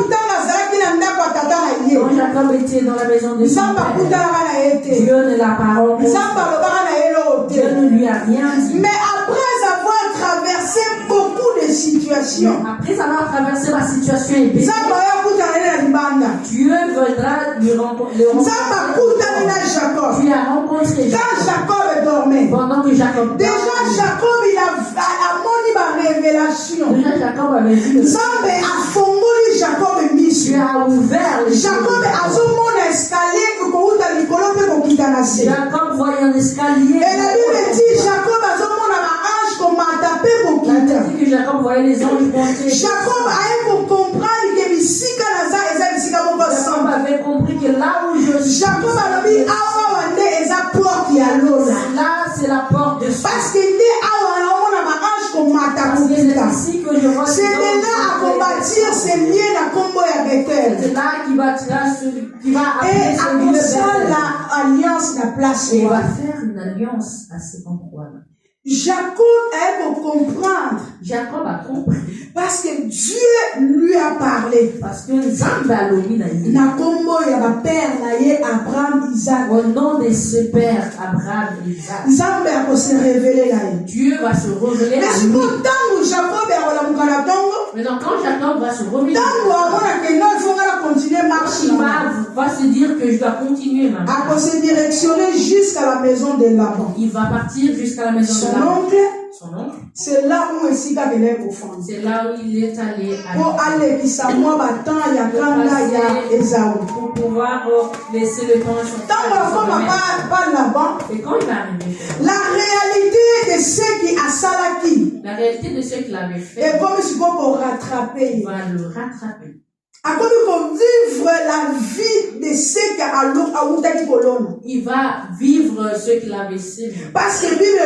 Quand Jacob était dans la maison de son père, Dieu ne l'a pas rencontré. Dieu ne lui a rien dit. Mais après avoir traversé beaucoup de situations, après avoir traversé la situation épée, Dieu viendra lui rencontrer. Tu as rencontré Jacob dormait. Pendant que Jacob dormait. Déjà Jacob il a moni ma révélation. Déjà Jacob avait vu. Nzambe a fongoli Jacob mission. Tu as ouvert les Jacob a zomona escalier ko uta likolo pe ko kitana se. Jacob voyait un escalier. Et la Bible dit Jacob a zomona ma ange ko mata pe ko kita. Que Jacob voyait les anges monter. Jacob a comprendre que bisika naza eza bisika moko sans. Jacob avait compris que là où je suis. Jacob a dit awa wande eza porte ya lola. Là c'est la porte de Dieu. Parce que dès awa na mona ma ange ko mata ko kita. C'est de là à combattir ces liens na combo ya Bethel. C'est là qui va et à cause l'alliance la place. Et il va faire une alliance à cet endroit-là. Jacob a comprendre. Jacob a compris. Parce que Dieu lui a parlé. Parce que Nzambe a lobi na ye. Na kombo ya ba père na ye Abraham, Isaac. Au nom de ce père Abraham et Isaac. Nzambe a se révéler là. Dieu va se révéler à lui. Mais pourtant Jacob est la mukana tongo. Mais donc quand Jacob va se révéler. Tango amona que non il faut continuer marcher. Il va se dire que je dois continuer ma marche. A se directionner jusqu'à la maison de Laban. Il va partir jusqu'à la maison de Laban. Son oncle. C'est là où Esika venait au fond. C'est là où il est allé. Pour aller qui ça moi battant il y a Kanda il y a Esaü. Pour pouvoir laisser le temps à son frère. Pas Laban. Et quand il va arriver. La réalité de ce qui a salaki. La réalité de ce qu'il avait fait. Et comme si pour rattraper. Il va le rattraper. À comme vivre la vie de ce qui a il va vivre ce qu'il avait sémé. Parce que Bible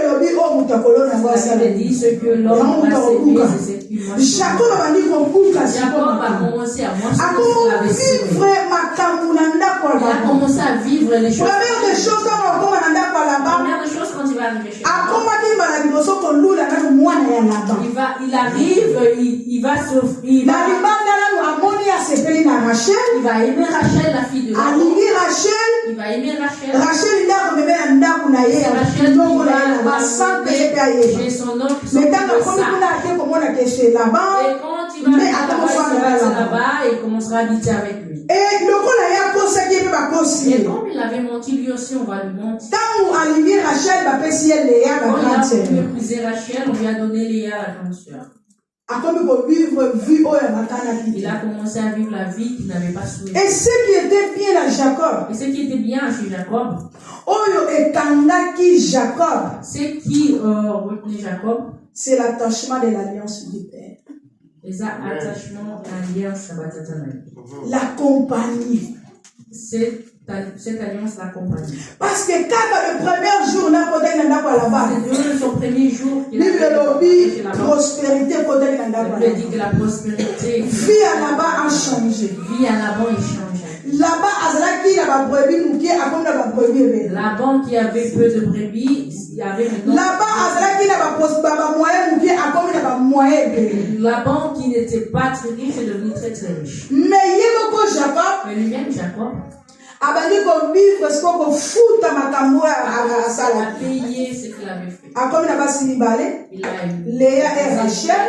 dit ce que l'homme va s'aimer, c'est ce qu'il va Jacob a commencé à manger ce qu'il avait sémé. Il a commencé à vivre les choses. Première des choses quand il va arriver chez il arrive, il va s'offrir. Il va aimer Rachel, la fille de Laban. Il va aimer Rachel. Rachel qui son oncle. Mais quand il va là-bas, il commencera à habiter avec lui. Et comme il avait menti, lui aussi, on va lui mentir. Quand il a voulu épouser Rachel, on lui a donné Léa, la grande sœur. Il a commencé à vivre la vie qu'il n'avait pas souhaité. Et ce qui était bien à Jacob. Et ce qui était bien chez Jacob. Ce qui retenait Jacob. C'est l'attachement de l'alliance du Père. La compagnie. Cette alliance l'accompagne. Parce que quand le premier jour n'a pas été là-bas, c'est son premier jour qu'il a prospérité dit que la prospérité vie à là-bas a changé. Vie à Laban il change. Là-bas Laban qui avait peu de brebis, il y avait Laban qui n'était pas très riche est devenu très très riche. Mais lui-même Jacob a payé ce qu'il avait fait. Akomi na basi mibale. Léa et Rachel.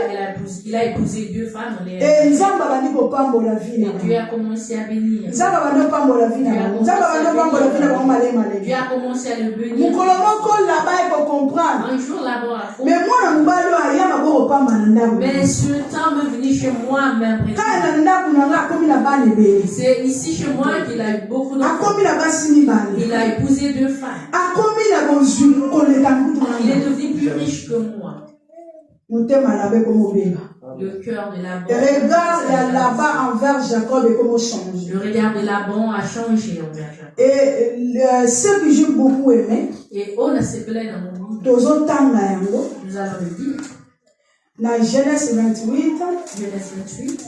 Il a épousé 2 femmes. Et Nzamba bandi kopambola vie. Dieu a commencé à bénir. Nzamba bandi kopambola vie. Nzamba bandi kopambola vie na male male. Dieu a commencé à le bénir. Mukolo moko là-bas il faut comprendre. Un jour là-bas. Mais moi na mubalo aya maboko pamba na ndako. Mais ce temps me venir chez moi même. Quand na ndako na nga akomi na bana ebele. C'est ici chez moi qu'il a eu beaucoup d'enfants. Akomi na basi mibale. Il a épousé 2 femmes. Akomi na bozwi koleka mutu. Il est devenu plus riche que moi. Le cœur de Laban. Regarde là-bas envers Jacob et comment changer. Le regard de Laban a changé envers Jacob. Et ce que j'ai beaucoup aimé, et on a se plaint dans mon livre. nous allons le dire. Dans Genèse 28. Genèse 28.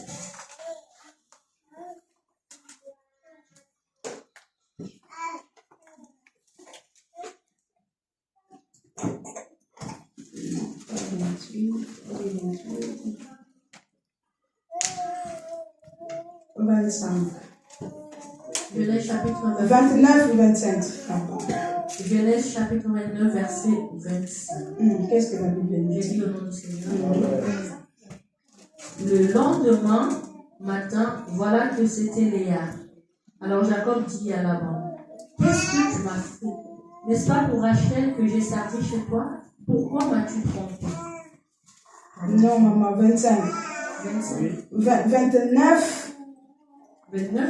Genèse chapitre 29 ou 25. Genèse chapitre 29, verset 25. Qu'est-ce que la Bible dit? J'ai dit le nom du Seigneur. Le lendemain matin, voilà que c'était Léa. Alors Jacob dit à Laban, qu'est-ce que tu m'as fait? N'est-ce pas pour Rachel que j'ai servi chez toi? Pourquoi m'as-tu trompé? Non, maman, 25. 29.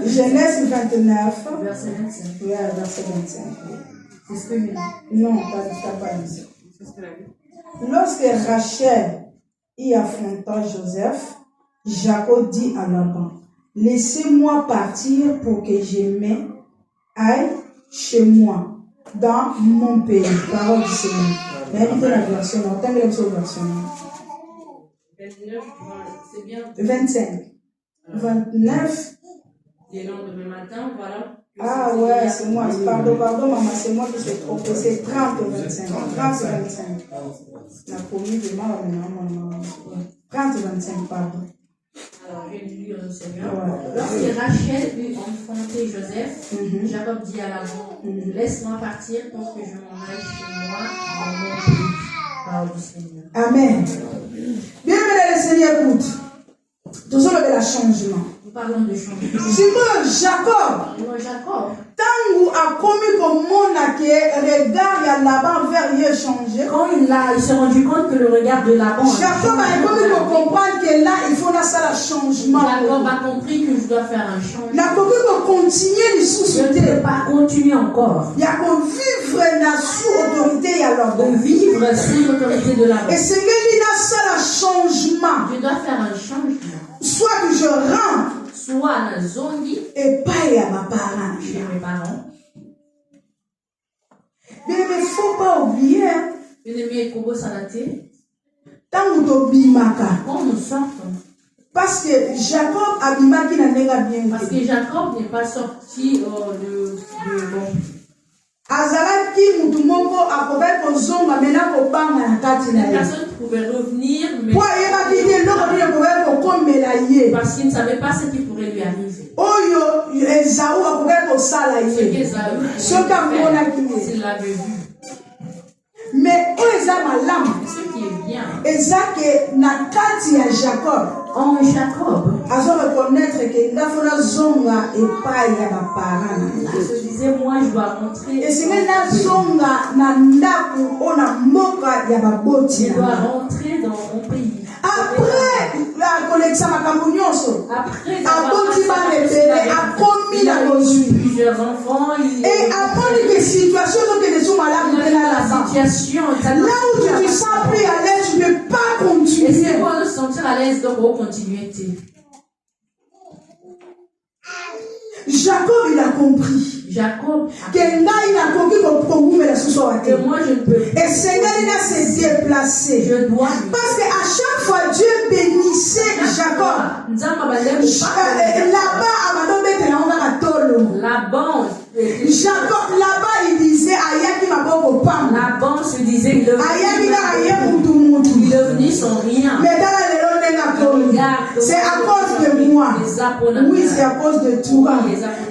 Genèse 29. Verset 25. Oui, verset 25. C'est ce que je dis. Non, pas dit. Lorsque Rachel y affronta Joseph, Jacob dit à Laban, laissez-moi partir pour que je m'aille chez moi, dans mon pays. Parole du Seigneur. Invitez la version, on t'aime la version. 29, c'est bien. 25. 29. Et le lendemain matin, voilà. Ah ouais, c'est moi. Pardon, maman, c'est moi qui s'est trompé. C'est 30 25. 30 25. La première de maman. 30 25, pardon. Alors, je vais lire le Seigneur. Lorsque Rachel eut enfanté Joseph, Jacob dit à Laban, laisse-moi partir pour que je m'en aille chez moi dans mon pays. Parole du Seigneur. Amen. Bien-aimé, le Seigneur écoute. Tout ça, le changement. Nous parlons de changement. C'est que Jacob. Tangu a commis comme mon regard y a Laban vers y changer. Quand il s'est rendu compte que le regard de Laban. Jacob a commis pour comprendre que là il faut ça le changement. Jacob a compris que je dois faire un changement. La compris pour continuer les sous-sauter. Je ne peux pas continuer encore. Il y a qu'on vivre la sous-autorité y a Laban. De vivre sous l'autorité de Laban. Et c'est qu'il a ça le changement. Je dois faire un changement. Soit que je rentre. Soit na zongi. Et pas y a ma parent. Chez mes parents. Mais il ne faut pas oublier. Quand nous sortons. Parce que Jacob a bien. Parce que Jacob n'est pas sorti de Azalaki mutu moko akobe kozonga mena kobanga na kati na ye. Personne pouvait revenir mais parce qu'il ne savait pas ce qui pourrait lui arriver. Oyo Esaü akobe kosala ye. S'il l'avait vu. Mais ce qui est bien. Ezake na kati ya Jacob. En Jacob. Azo reconnaître que ndafona zonga epai ya ba parents. Je se disais moi je dois rentrer. Et c'est maintenant zonga na ndaku ona moka ya ba boti. Je dois rentrer dans mon pays. Après la connexion makambo nyonso. Après plusieurs enfants. Et après les situations que les hommes malades là où tu te sens plus à l'aise, tu ne peux pas continuer. Et c'est pour se sentir à l'aise donc on continue. Jacob il a compris. Jacob que moi je ne peux pas. Et Seigneur il a se déplacé. Je dois. Parce que à chaque fois Dieu bénissait Jacob. Laban Jacob là-bas il disait ayaki maboko pam. Laban se disait il est venu sans rien. Mais dans c'est à cause de moi. Oui, c'est à cause de toi.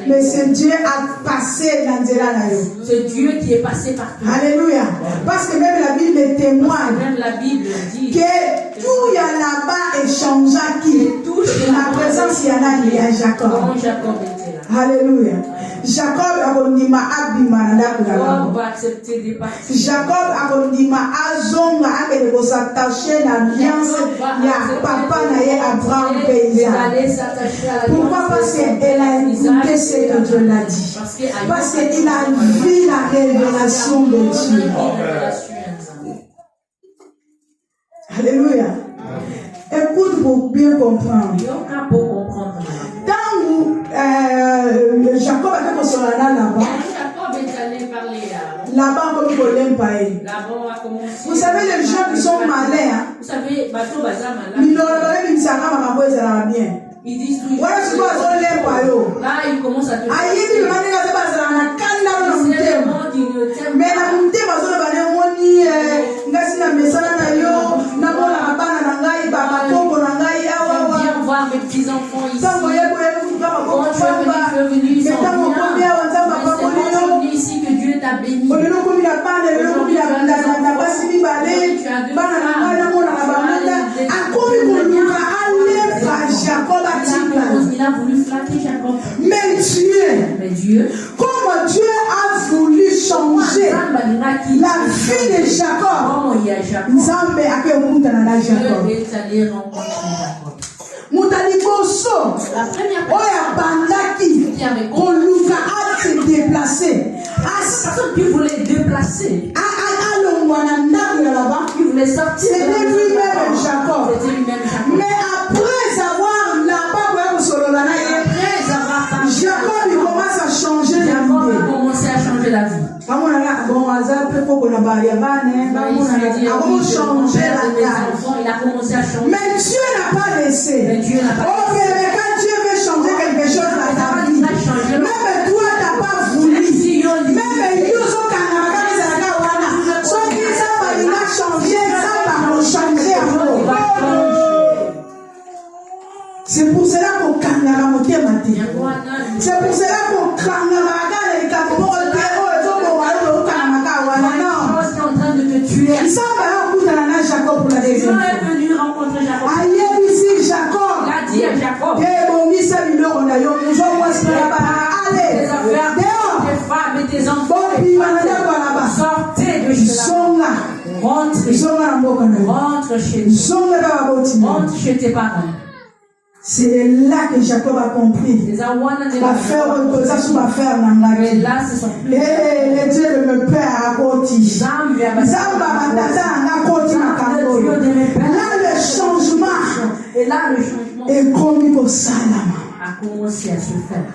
Mais c'est Dieu a passé dans c'est Dieu qui est passé par toi. Alléluia. Parce que même la Bible témoigne. Même la Bible dit que tout y a là-bas échangea qui. La présence y en a lié à Jacob. Comment Jacob était là. Alléluia. Jacob akondima abima na Jacob va accepter des parties. Jacob akondima azonga akende s'attacher à l'alliance ya papa na ye Abraham paysan. Pourquoi? Parce qu'elle a écouté ce que Dieu l'a dit. Parce qu'il a vu la révélation de Dieu. Alléluia. Écoute pour bien comprendre. Tant où Jacob a fait son là-bas. Jacob est allé parler là-bas comme il l'aime pas. Vous savez les gens qui sont malins. Vous savez, bateau bazar malin. Ils disent toujours. Là, ils commencent à te mais la montée va se viens voir mes petits enfants ici. Quand tu es venu ici que Dieu t'a béni. Il a voulu flatter Jacob. Mais Dieu, comme Dieu a voulu changer la vie de Jacob, Nzambe a Jacob. est allé rencontrer Jacob. La première personne se déplacer. Personne qui voulait déplacer. Qui voulait sortir. C'était lui-même Jacob. Mais après avoir Jacob il commence à changer la vie. Jacob a commencé à changer la vie. Il a commencé à changer. Mais Dieu n'a pas laissé. Oh, mais quand Dieu veut changer quelque chose dans ta vie, même toi t'as pas voulu. Même Yoso c'est pour cela qu'on kangara motema te. C'est pour cela qu'on kangara les capons il s'en va au bout de la Jacob pour la deuxième fois. Est venu rencontrer Jacob. Aïe, ici Jacob. Il a dit à Jacob. Allez, tes affaires, tes femmes et tes enfants. Sortez de chez rentre chez nous. Rentre chez tes parents. C'est là que Jacob a compris. La faire reposer sur ma ferme. Mais là, c'est son plus. Le Dieu de mon père a côté. Là, le changement. Et là, le changement est commis pour Salama. A commencé à se faire.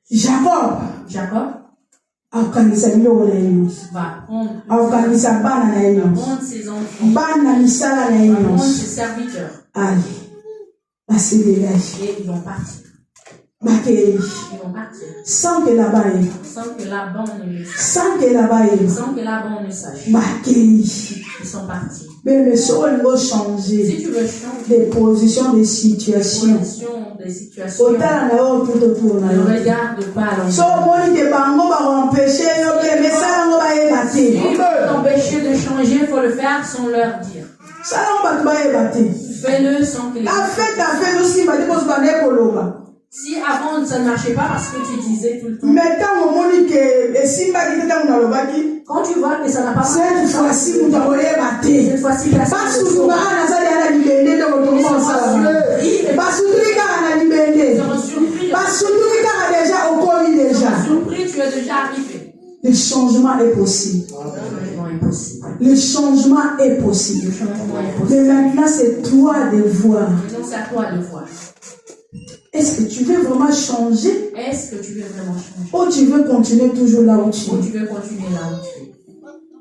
Jacob. Akanisa miloko na yinyoso akanisa bana na yinyoso bana misala na yinyoso ali basi dégage et ils vont partir. Bakei sans que là-bas ne sache. Bakei ils sont partis. Mais le sol va changer. Si tu veux changer des positions, des situations. Ne regarde pas l'enfant. Si t'empêcher de changer, il faut le faire sans leur dire. Fais-le sans que les Si avant ça ne marchait pas parce que tu disais tout le temps. Quand tu vois que ça n'a pas marché, cette fois-ci, tu es déjà arrivé. Le changement est possible. Le changement est possible. Mais maintenant, c'est toi de voir. C'est à toi de voir. Est-ce que tu veux vraiment changer? Est-ce que tu veux vraiment changer? Ou tu veux continuer toujours là où tu es? Ou tu veux continuer là où tu es?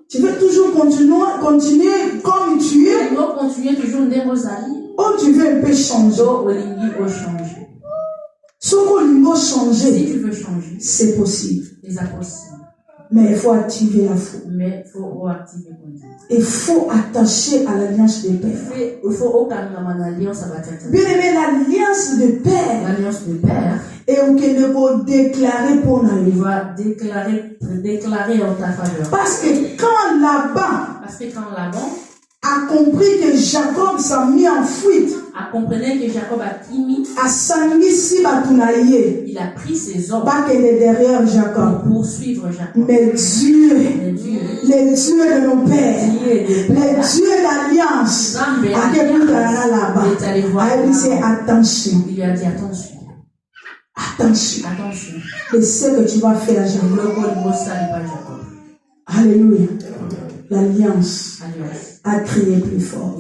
Tu veux toujours continuer comme tu es? Tu veux continuer toujours des Rosalie? Ou tu veux un peu changer? Si tu veux changer, c'est possible. c'est impossible. Mais il faut activer la foi. Mais il faut activer le Dieu. Il faut attacher à l'alliance des pères. Il faut aucun alliance à battre. Bien aimé, l'alliance de père. L'alliance de père. Et où qu'il faut déclarer pour nous. Il va déclarer en ta faveur. Parce que quand Laban a compris que Jacob s'est mis en fuite, a compris que Jacob a timide, il a pris ses hommes pas que derrière Jacob, pour poursuivre Jacob. Mais Dieu, le Dieu de nos pères, le Dieu d'alliance, à quel point là-bas, il dit attention. Il lui a dit attention. Attention. Attention. Et ce que tu vas faire, Jacob. Alléluia. L'alliance a crié plus fort.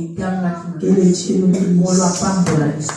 Que les Dieu nous bénisse.